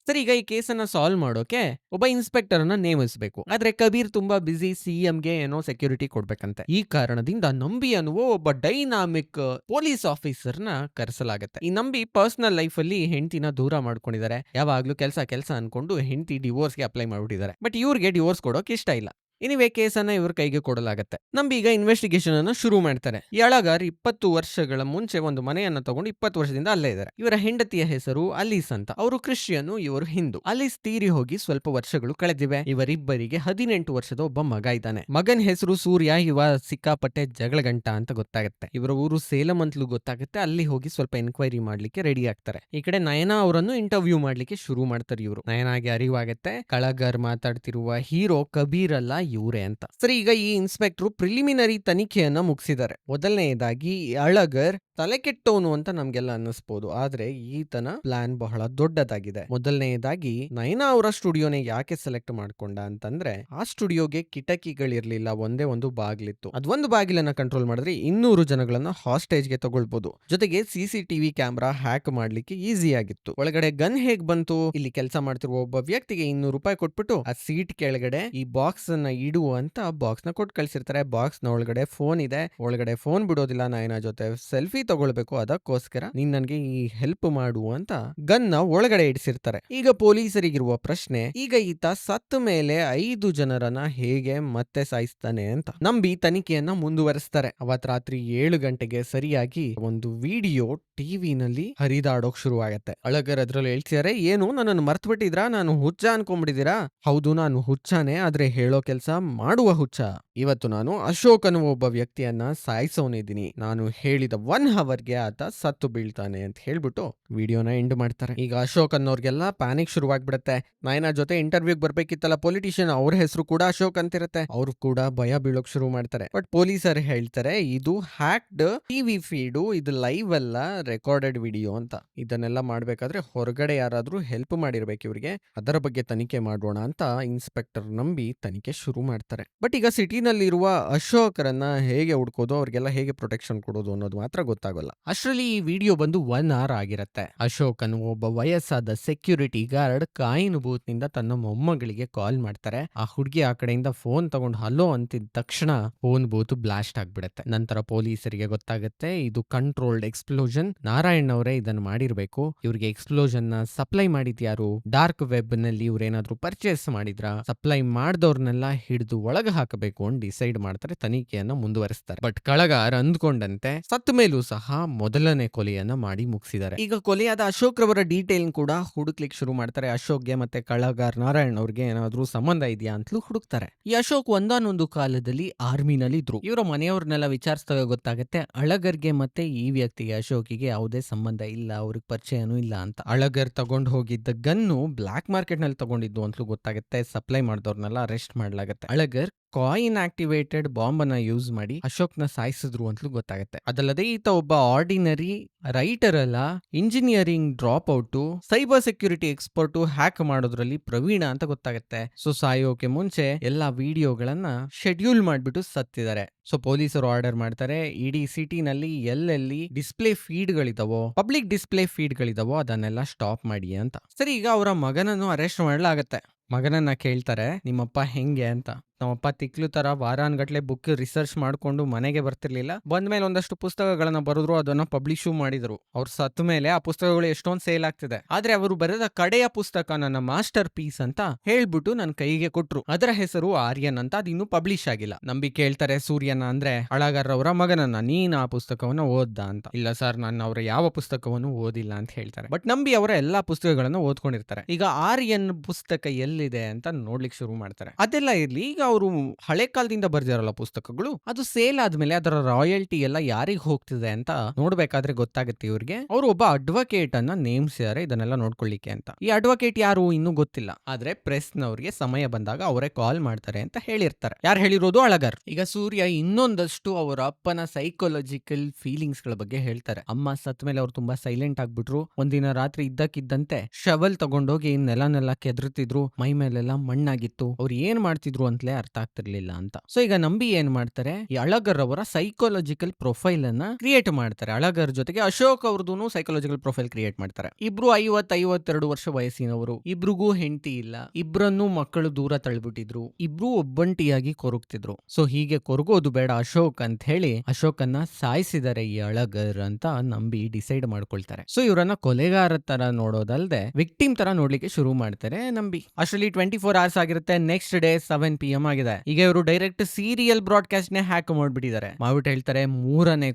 ಸರಿ, ಈಗ ಈ ಕೇಸನ್ನ ಸಾಲ್ವ್ ಮಾಡೋಕೆ ಒಬ್ಬ ಇನ್ಸ್ಪೆಕ್ಟರ್ ಅನ್ನ ನೇಮಿಸಬೇಕು. ಆದ್ರೆ ಕಬೀರ್ ತುಂಬಾ ಬಿಸಿ, ಸಿಎಂಗೆ ಏನೋ ಸೆಕ್ಯೂರಿಟಿ ಕೊಡ್ಬೇಕಂತೆ. ಈ ಕಾರಣದಿಂದ ನಂಬಿ ಅನ್ನುವ ಒಬ್ಬ ಡೈನಾಮಿಕ್ ಪೊಲೀಸ್ ಆಫೀಸರ್ ನ ಕರೆಸಲಾಗುತ್ತೆ. ಈ ನಂಬಿ ಪರ್ಸನಲ್ ಲೈಫ್ ಅಲ್ಲಿ ಹೆಂಡತಿನ ದೂರ ಮಾಡ್ಕೊಂಡಿದ್ದಾರೆ. ಯಾವಾಗ್ಲೂ ಕೆಲಸ ಅನ್ಕೊಂಡು ಹೆಂಡತಿ ಡಿವೋರ್ಸ್ಗೆ ಅಪ್ಲೈ ಮಾಡ್ಬಿಟ್ಟಿದ್ದಾರೆ. ಬಟ್ ಇವ್ರಿಗೆ ಡಿವೋರ್ಸ್ ಕೊಡೋಕೆ ಇಷ್ಟ ಇಲ್ಲ. ಎನಿವೇ ಕೇಸನ್ನ ಇವ್ರ ಕೈಗೆ ಕೊಡಲಾಗತ್ತೆ. ನಂಬಿ ಈಗ ಇನ್ವೆಸ್ಟಿಗೇಷನ್ ಅನ್ನ ಶುರು ಮಾಡ್ತಾರೆ. ಈ ಅಳಗಾರ್ 20 ವರ್ಷಗಳ ಮುಂಚೆ ಒಂದು ಮನೆಯನ್ನ ತಗೊಂಡು 20 ವರ್ಷದಿಂದ ಅಲ್ಲೇ ಇದ್ದಾರೆ. ಇವರ ಹೆಂಡತಿಯ ಹೆಸರು ಅಲೀಸ್ ಅಂತ. ಅವರು ಕ್ರಿಶ್ಚಿಯನ್, ಇವರು ಹಿಂದೂ. ಅಲೀಸ್ ತೀರಿ ಹೋಗಿ ಸ್ವಲ್ಪ ವರ್ಷಗಳು ಕಳೆದಿವೆ. ಇವರಿಬ್ಬರಿಗೆ 18 ವರ್ಷದ ಒಬ್ಬ ಮಗ ಇದ್ದಾನೆ. ಮಗನ ಹೆಸರು ಸೂರ್ಯ. ಇವ ಸಿಕ್ಕಾಪಟ್ಟೆ ಜಗಳಗಂಟ ಅಂತ ಗೊತ್ತಾಗುತ್ತೆ. ಇವರ ಊರು ಸೇಲಂ ಅಂತಲೂ ಗೊತ್ತಾಗುತ್ತೆ. ಅಲ್ಲಿ ಹೋಗಿ ಸ್ವಲ್ಪ ಎನ್ಕ್ವೈರಿ ಮಾಡ್ಲಿಕ್ಕೆ ರೆಡಿ ಆಗ್ತಾರೆ. ಈ ಕಡೆ ನಯನಾ ಅವರನ್ನು ಇಂಟರ್ವ್ಯೂ ಮಾಡ್ಲಿಕ್ಕೆ ಶುರು ಮಾಡ್ತಾರೆ ಇವರು. ನಯನಾಗೆ ಅರಿವಾಗತ್ತೆ, ಕಳಗಾರ್ ಮಾತಾಡ್ತಿರುವ ಹೀರೋ ಕಬೀರ್ ಅಲ್ಲ, ಇವರೇ ಅಂತ. ಸರಿ, ಈಗ ಈ ಇನ್ಸ್ಪೆಕ್ಟರ್ ಪ್ರಿಲಿಮಿನರಿ ತನಿಖೆಯನ್ನ ಮುಗಿಸಿದ್ದಾರೆ. ಮೊದಲನೆಯದಾಗಿ ಅಳಗರ್ ತಲೆ ಕೆಟ್ಟವನು ಅಂತ ನಮ್ಗೆಲ್ಲ ಅನ್ನಿಸ್ಬೋದು, ಆದ್ರೆ ಈತನ ಪ್ಲಾನ್ ಬಹಳ ದೊಡ್ಡದಾಗಿದೆ. ಮೊದಲನೆಯದಾಗಿ ನಯನಾ ಅವರ ಸ್ಟುಡಿಯೋನೇ ಯಾಕೆ ಸೆಲೆಕ್ಟ್ ಮಾಡ್ಕೊಂಡ ಅಂತಂದ್ರೆ, ಆ ಸ್ಟುಡಿಯೋಗೆ ಕಿಟಕಿಗಳಿರ್ಲಿಲ್ಲ, ಒಂದೇ ಒಂದು ಬಾಗಿಲಿತ್ತು. ಅದೊಂದು ಬಾಗಿಲನ್ನ ಕಂಟ್ರೋಲ್ ಮಾಡಿದ್ರೆ 200 ಜನಗಳನ್ನ ಹಾಸ್ಟೇಜ್ಗೆ ತಗೊಳ್ಬಹುದು. ಜೊತೆಗೆ CCTV ಕ್ಯಾಮ್ರಾ ಹ್ಯಾಕ್ ಮಾಡ್ಲಿಕ್ಕೆ ಈಸಿ ಆಗಿತ್ತು. ಒಳಗಡೆ ಗನ್ ಹೇಗ್ ಬಂತು? ಇಲ್ಲಿ ಕೆಲಸ ಮಾಡ್ತಿರುವ ಒಬ್ಬ ವ್ಯಕ್ತಿಗೆ 200 ರೂಪಾಯಿ ಕೊಟ್ಬಿಟ್ಟು ಆ ಸೀಟ್ ಕೆಳಗಡೆ ಈ ಬಾಕ್ಸ್ ನ ಇಡು ಅಂತ ಬಾಕ್ಸ್ ನ ಕೊಟ್ಟು ಕಳ್ಸಿರ್ತಾರೆ. ಬಾಕ್ಸ್ ನ ಒಳಗಡೆ ಫೋನ್ ಇದೆ. ಒಳಗಡೆ ಫೋನ್ ಬಿಡೋದಿಲ್ಲ, ನಯನಾ ಜೊತೆ ಸೆಲ್ಫಿ ತಗೊಳ್ಬೇಕು, ಅದಕ್ಕೋಸ್ಕರ ನೀನ್ ನನ್ಗೆ ಈ ಹೆಲ್ಪ್ ಮಾಡು ಅಂತ ಗನ್ ನ ಒಳಗಡೆ ಇಡಿಸಿರ್ತಾರೆ. ಈಗ ಪೊಲೀಸರಿಗಿರುವ ಪ್ರಶ್ನೆ, ಈಗ ಈತ ಸತ್ತ ಮೇಲೆ 5 ಜನರನ್ನ ಹೇಗೆ ಮತ್ತೆ ಸಾಯಿಸ್ತಾನೆ ಅಂತ. ನಂಬಿ ತನಿಖೆಯನ್ನ ಮುಂದುವರಿಸ್ತಾರೆ. ಅವತ್ ರಾತ್ರಿ 7 ಗಂಟೆಗೆ ಸರಿಯಾಗಿ ಒಂದು ವಿಡಿಯೋ ಟಿವಿನಲ್ಲಿ ಹರಿದಾಡೋಕ್ ಶುರು ಆಗತ್ತೆ. ಅಳಗರ್ ಅದ್ರಲ್ಲಿ ಹೇಳ್ತಿದ್ದಾರೆ, ಏನು ನನ್ನನ್ನು ಮರ್ತ್ ಬಿಟ್ಟಿದ್ರಾ? ನಾನು ಹುಚ್ಚ ಅನ್ಕೊಂಡ್ಬಿಟ್ಟಿದ್ದೀರಾ? ಹೌದು, ನಾನು ಹುಚ್ಚಾನೆ, ಆದ್ರೆ ಹೇಳೋ ಕೆಲಸ ಮಾಡುವ ಹುಚ್ಚ. ಇವತ್ತು ನಾನು ಅಶೋಕ್ ಅನ್ನುವ ಒಬ್ಬ ವ್ಯಕ್ತಿಯನ್ನ ಸಾಯಿಸೋನಿದ್ದೀನಿ. ನಾನು ಹೇಳಿದ 1 ಅವರ್ಗೆ ಆತ ಸತ್ತು ಬೀಳ್ತಾನೆ ಅಂತ ಹೇಳ್ಬಿಟ್ಟು ವಿಡಿಯೋನ ಎಂಡ್ ಮಾಡ್ತಾರೆ. ಈಗ ಅಶೋಕ್ ಅನ್ನೋರ್ಗೆಲ್ಲ ಪ್ಯಾನಿಕ್ ಶುರುವಾಗ್ಬಿಡತ್ತೆ. ನಯನಾ ಜೊತೆ ಇಂಟರ್ವ್ಯೂಗ್ ಬರ್ಬೇಕಿತ್ತಲ್ಲ ಪೊಲಿಟಿಷಿಯನ್, ಅವ್ರ ಹೆಸರು ಕೂಡ ಅಶೋಕ್ ಅಂತಿರತ್ತೆ. ಅವ್ರು ಕೂಡ ಭಯ ಬೀಳೋಕ್ ಶುರು ಮಾಡ್ತಾರೆ. ಬಟ್ ಪೊಲೀಸರು ಹೇಳ್ತಾರೆ, ಇದು ಹ್ಯಾಕ್ಡ್ ಟಿವಿ ಫೀಡು, ಇದು ಲೈವ್ ಅಲ್ಲ, ರೆಕಾರ್ಡೆಡ್ ವಿಡಿಯೋ ಅಂತ. ಇದನ್ನೆಲ್ಲ ಮಾಡ್ಬೇಕಾದ್ರೆ ಹೊರಗಡೆ ಯಾರಾದ್ರೂ ಹೆಲ್ಪ್ ಮಾಡಿರ್ಬೇಕು ಇವ್ರಿಗೆ. ಅದರ ಬಗ್ಗೆ ತನಿಖೆ ಮಾಡೋಣ ಅಂತ ಇನ್ಸ್ಪೆಕ್ಟರ್ ನಂಬಿ ತನಿಖೆ ಶುರು ಮಾಡ್ತಾರೆ. ಬಟ್ ಈಗ ಸಿಟಿನಲ್ಲಿರುವ ಅಶೋಕರನ್ನ ಹೇಗೆ ಹುಡ್ಕೋದು, ಅವ್ರಿಗೆಲ್ಲ ಹೇಗೆ ಪ್ರೊಟೆಕ್ಷನ್ ಕೊಡೋದು ಅನ್ನೋದು ಮಾತ್ರ ಗೊತ್ತಾಗಲ್ಲ. ಅಷ್ಟರಲ್ಲಿ ಈ ವಿಡಿಯೋ ಬಂದು 1 ಅವರ್ ಆಗಿರತ್ತೆ. ಅಶೋಕ್ ಅನ್ನುವ ಒಬ್ಬ ವಯಸ್ಸಾದ ಸೆಕ್ಯೂರಿಟಿ ಗಾರ್ಡ್ ಕಾಯಿನ್ ಬೂತ್ ನಿಂದ ತನ್ನ ಮೊಮ್ಮಗಳಿಗೆ ಕಾಲ್ ಮಾಡ್ತಾರೆ. ಆ ಹುಡುಗಿ ಆ ಕಡೆಯಿಂದ ಫೋನ್ ತಗೊಂಡು ಹಲೋ ಅಂತಿದ ತಕ್ಷಣ ಫೋನ್ ಬೂತ್ ಬ್ಲಾಸ್ಟ್ ಆಗ್ಬಿಡತ್ತೆ. ನಂತರ ಪೊಲೀಸರಿಗೆ ಗೊತ್ತಾಗುತ್ತೆ, ಇದು ಕಂಟ್ರೋಲ್ಡ್ ಎಕ್ಸ್ಪ್ಲೋಷನ್. ನಾರಾಯಣ್ ಅವರೇ ಇದನ್ನ ಮಾಡಿರ್ಬೇಕು. ಇವ್ರಿಗೆ ಎಕ್ಸ್ಪ್ಲೋಷನ್ ನ ಸಪ್ಲೈ ಮಾಡಿದ್ಯಾರು? ಡಾರ್ಕ್ ವೆಬ್ ನಲ್ಲಿ ಇವ್ರೇನಾದ್ರೂ ಪರ್ಚೇಸ್ ಮಾಡಿದ್ರ? ಸಪ್ಲೈ ಮಾಡಿದವ್ರನ್ನೆಲ್ಲ ಹಿಡಿದು ಒಳಗೆ ಹಾಕಬೇಕು ಅಂತ ಡಿಸೈಡ್ ಮಾಡ್ತಾರೆ. ತನಿಖೆಯನ್ನ ಮುಂದುವರಿಸ್ತಾರೆ. ಬಟ್ ಕಳಗಾರ್ ಅಂದ್ಕೊಂಡಂತೆ ಸತ್ತ ಮೇಲೂ ಸಹ ಮೊದಲನೇ ಕೊಲೆಯನ್ನ ಮಾಡಿ ಮುಗಿಸಿದ್ದಾರೆ. ಈಗ ಕೊಲೆಯಾದ ಅಶೋಕ್ ರವರ ಡೀಟೇಲ್ ಕೂಡ ಹುಡುಕ್ಲಿಕ್ಕೆ ಶುರು ಮಾಡ್ತಾರೆ. ಅಶೋಕ್ಗೆ ಮತ್ತೆ ಕಳಗಾರ್ ನಾರಾಯಣ್ ಅವ್ರಿಗೆ ಏನಾದ್ರೂ ಸಂಬಂಧ ಇದೆಯಾ ಅಂತಲೂ ಹುಡುಕ್ತಾರೆ. ಈ ಅಶೋಕ್ ಒಂದಾನೊಂದು ಕಾಲದಲ್ಲಿ ಆರ್ಮಿನಲ್ಲಿ ಇದ್ರು. ಇವರ ಮನೆಯವ್ರನ್ನೆಲ್ಲ ವಿಚಾರಿಸಿದಾಗ ಗೊತ್ತಾಗುತ್ತೆ, ಅಳಗರ್ಗೆ ಮತ್ತೆ ಈ ವ್ಯಕ್ತಿಗೆ ಅಶೋಕಿಗೆ ಯಾವುದೇ ಸಂಬಂಧ ಇಲ್ಲ, ಅವ್ರಿಗೆ ಪರಿಚಯನೂ ಇಲ್ಲ ಅಂತ. ಅಳಗರ್ ತಗೊಂಡು ಹೋಗಿದ್ದ ಗನ್ನು ಬ್ಲಾಕ್ ಮಾರ್ಕೆಟ್ ನಲ್ಲಿ ತಗೊಂಡಿದ್ದು ಅಂತಲೂ ಗೊತ್ತಾಗುತ್ತೆ. ಸಪ್ಲೈ ಮಾಡಿದವ್ರನ್ನೆಲ್ಲ ಅರೆಸ್ಟ್ ಮಾಡ್ಲಾಗತ್ತೆ. ಅಳಗರ್ ಕಾಯಿನ್ ಆಕ್ಟಿವೇಟೆಡ್ ಬಾಂಬ್ ಅನ್ನ ಯೂಸ್ ಮಾಡಿ ಅಶೋಕ್ನ ಸಾಯಿಸಿದ್ರು ಅಂತಲೂ ಗೊತ್ತಾಗುತ್ತೆ. ಅದಲ್ಲದೆ ಈತ ಒಬ್ಬ ಆರ್ಡಿನರಿ ರೈಟರ್ ಅಲ್ಲ, engineering drop out, cyber security expert, hack ಮಾಡೋದ್ರಲ್ಲಿ ಪ್ರವೀಣ ಅಂತ ಗೊತ್ತಾಗುತ್ತೆ. ಸೊ ಸಾಯೋಕೆ ಮುಂಚೆ ಎಲ್ಲಾ ವಿಡಿಯೋಗಳನ್ನ ಶೆಡ್ಯೂಲ್ ಮಾಡ್ಬಿಟ್ಟು ಸತ್ತಿದ್ದಾರೆ. ಸೊ ಪೊಲೀಸರು ಆರ್ಡರ್ ಮಾಡ್ತಾರೆ, ಇಡೀ ಸಿಟಿನಲ್ಲಿ ಎಲ್ಲೆಲ್ಲಿ ಡಿಸ್ಪ್ಲೇ ಫೀಡ್ಗಳಿದಾವೋ, ಪಬ್ಲಿಕ್ ಡಿಸ್ಪ್ಲೇ ಫೀಡ್ಗಳಿದಾವೋ ಅದನ್ನೆಲ್ಲ ಸ್ಟಾಪ್ ಮಾಡಿ ಅಂತ. ಸರಿ, ಈಗ ಅವರ ಮಗನನ್ನು ಅರೆಸ್ಟ್ ಮಾಡಲಾಗತ್ತೆ. ಮಗನನ್ನ ಕೇಳ್ತಾರೆ, ನಿಮ್ಮಪ್ಪ ಹೆಂಗೆ ಅಂತ. ನಮ್ಮಪ್ಪ ತಿಕ್ಲು ತರ ವಾರಾನ್ಗಟ್ಲೆ ಬುಕ್ ರಿಸರ್ಚ್ ಮಾಡ್ಕೊಂಡು ಮನೆಗೆ ಬರ್ತಿರ್ಲಿಲ್ಲ. ಬಂದ್ಮೇಲೆ ಒಂದಷ್ಟು ಪುಸ್ತಕಗಳನ್ನ ಬರೆದ್ರು, ಅದನ್ನ ಪಬ್ಲಿಷ್ ಮಾಡಿದ್ರು. ಅವ್ರು ಸತ್ತ ಮೇಲೆ ಆ ಪುಸ್ತಕಗಳು ಎಷ್ಟೊಂದು ಸೇಲ್ ಆಗ್ತಿದೆ. ಆದ್ರೆ ಅವರು ಬರೆದ ಕಡೆಯ ಪುಸ್ತಕ ನನ್ನ ಮಾಸ್ಟರ್ ಪೀಸ್ ಅಂತ ಹೇಳ್ಬಿಟ್ಟು ನನ್ನ ಕೈಗೆ ಕೊಟ್ರು. ಅದರ ಹೆಸರು ಆರ್ಯನ್ ಅಂತ, ಅದಿನ್ನೂ ಪಬ್ಲಿಷ್ ಆಗಿಲ್ಲ. ನಂಬಿ ಕೇಳ್ತಾರೆ, ಸೂರ್ಯನ ಅಂದ್ರೆ ಅಳಗಾರ್ ಅವರ ಮಗನನ್ನ, ನೀನ್ ಆ ಪುಸ್ತಕವನ್ನ ಓದ್ದ ಅಂತ. ಇಲ್ಲ ಸರ್, ನಾನು ಅವರ ಯಾವ ಪುಸ್ತಕವನ್ನು ಓದಿಲ್ಲ ಅಂತ ಹೇಳ್ತಾರೆ. ಬಟ್ ನಂಬಿ ಅವರ ಎಲ್ಲಾ ಪುಸ್ತಕಗಳನ್ನ ಓದ್ಕೊಂಡಿರ್ತಾರೆ. ಈಗ ಆರ್ಯನ್ ಪುಸ್ತಕ ಎಲ್ಲಿದೆ ಅಂತ ನೋಡ್ಲಿಕ್ಕೆ ಶುರು ಮಾಡ್ತಾರೆ. ಅದೆಲ್ಲ ಇರ್ಲಿ, ಈಗ ಅವರು ಹಳೆ ಕಾಲದಿಂದ ಬರ್ದಿರಲ್ಲ ಪುಸ್ತಕಗಳು, ಅದು ಸೇಲ್ ಆದ್ಮೇಲೆ ಅದರ ರಾಯಲ್ಟಿ ಎಲ್ಲ ಯಾರಿಗ್ ಹೋಗ್ತಿದೆ ಅಂತ ನೋಡ್ಬೇಕಾದ್ರೆ ಗೊತ್ತಾಗುತ್ತೆ ಇವ್ರಿಗೆ. ಅವರು ಒಬ್ಬ ಅಡ್ವೊಕೇಟ್ ಅನ್ನ ನೇಮಿಸಿದ್ದಾರೆ ಇದನ್ನೆಲ್ಲ ನೋಡ್ಕೊಳ್ಳಿಕ್ಕೆ ಅಂತ. ಈ ಅಡ್ವೊಕೇಟ್ ಯಾರು ಇನ್ನೂ ಗೊತ್ತಿಲ್ಲ, ಆದ್ರೆ ಪ್ರೆಸ್ ನವರಿಗೆ ಸಮಯ ಬಂದಾಗ ಅವರೇ ಕಾಲ್ ಮಾಡ್ತಾರೆ ಅಂತ ಹೇಳಿರ್ತಾರೆ. ಯಾರು ಹೇಳಿರೋದು? ಅಳಗರ್. ಈಗ ಸೂರ್ಯ ಇನ್ನೊಂದಷ್ಟು ಅವರ ಅಪ್ಪನ ಸೈಕಾಲಜಿಕಲ್ ಫೀಲಿಂಗ್ಸ್ ಗಳ ಬಗ್ಗೆ ಹೇಳ್ತಾರೆ. ಅಮ್ಮ ಸತ್ ಮೇಲೆ ಅವ್ರು ತುಂಬಾ ಸೈಲೆಂಟ್ ಆಗ್ಬಿಟ್ರು. ಒಂದಿನ ರಾತ್ರಿ ಇದ್ದಕ್ಕಿದ್ದಂತೆ ಶವಲ್ ತಗೊಂಡೋಗಿ ನೆಲ ಕೆದರುತ್ತಿದ್ರು, ಮೈ ಮೇಲೆಲ್ಲ ಮಣ್ಣಾಗಿತ್ತು, ಅವ್ರು ಏನ್ ಮಾಡ್ತಿದ್ರು ಅಂತಲೇ ಅರ್ಥ ಆಗ್ತಿರ್ಲಿಲ್ಲ ಅಂತ. ಸೊ ಈಗ ನಂಬಿ ಏನ್ ಮಾಡ್ತಾರೆ, ಈ ಅಳಗರ್ ಅವರ ಸೈಕಾಲಜಿಕಲ್ ಪ್ರೊಫೈಲ್ ಅನ್ನ ಕ್ರಿಯೇಟ್ ಮಾಡ್ತಾರೆ. ಅಳಗರ್ ಜೊತೆಗೆ ಅಶೋಕ್ ಅವ್ರದ್ದು ಸೈಕಾಲಜಿಕಲ್ ಪ್ರೊಫೈಲ್ ಕ್ರಿಯೇಟ್ ಮಾಡ್ತಾರೆ. ಇಬ್ರು 52 ವರ್ಷ ವಯಸ್ಸಿನವರು, ಇಬ್ರಿಗೂ ಹೆಂಡತಿ ಇಲ್ಲ, ಇಬ್ರನ್ನು ಮಕ್ಕಳು ದೂರ ತಳ್ಬಿಟ್ಟಿದ್ರು, ಇಬ್ರು ಒಬ್ಬಂಟಿಯಾಗಿ ಕೊರಗ್ತಿದ್ರು. ಸೊ ಹೀಗೆ ಕೊರಗೋದು ಬೇಡ ಅಶೋಕ್ ಅಂತ ಹೇಳಿ ಅಶೋಕನ್ನ ಸಾಯಿಸಿದರೆ ಈ ಅಳಗರ್ ಅಂತ ನಂಬಿ ಡಿಸೈಡ್ ಮಾಡ್ಕೊಳ್ತಾರೆ. ಸೊ ಇವರನ್ನ ಕೊಲೆಗಾರ ತರ ನೋಡೋದಲ್ದೆ ವಿಕ್ಟಿಮ್ ತರ ನೋಡ್ಲಿಕ್ಕೆ ಶುರು ಮಾಡ್ತಾರೆ ನಂಬಿ. ಅಷ್ಟರಲ್ಲಿ 24 hours ಆಗಿರುತ್ತೆ. ನೆಕ್ಸ್ಟ್ ಡೇ 7 PM ಆಗಿದೆ. ಈಗ ಇವರು ಡೈರೆಕ್ಟ್ ಸೀರಿಯಲ್ ಬ್ರಾಡ್ಕಾಸ್ಟ್ ನೇ ಹ್ಯಾಕ್ ಮಾಡ್ಬಿಟ್ಟಿದ್ದಾರೆ. ಮಾಡ್ಬಿಟ್ಟು ಹೇಳ್ತಾರೆ, 3ನೇ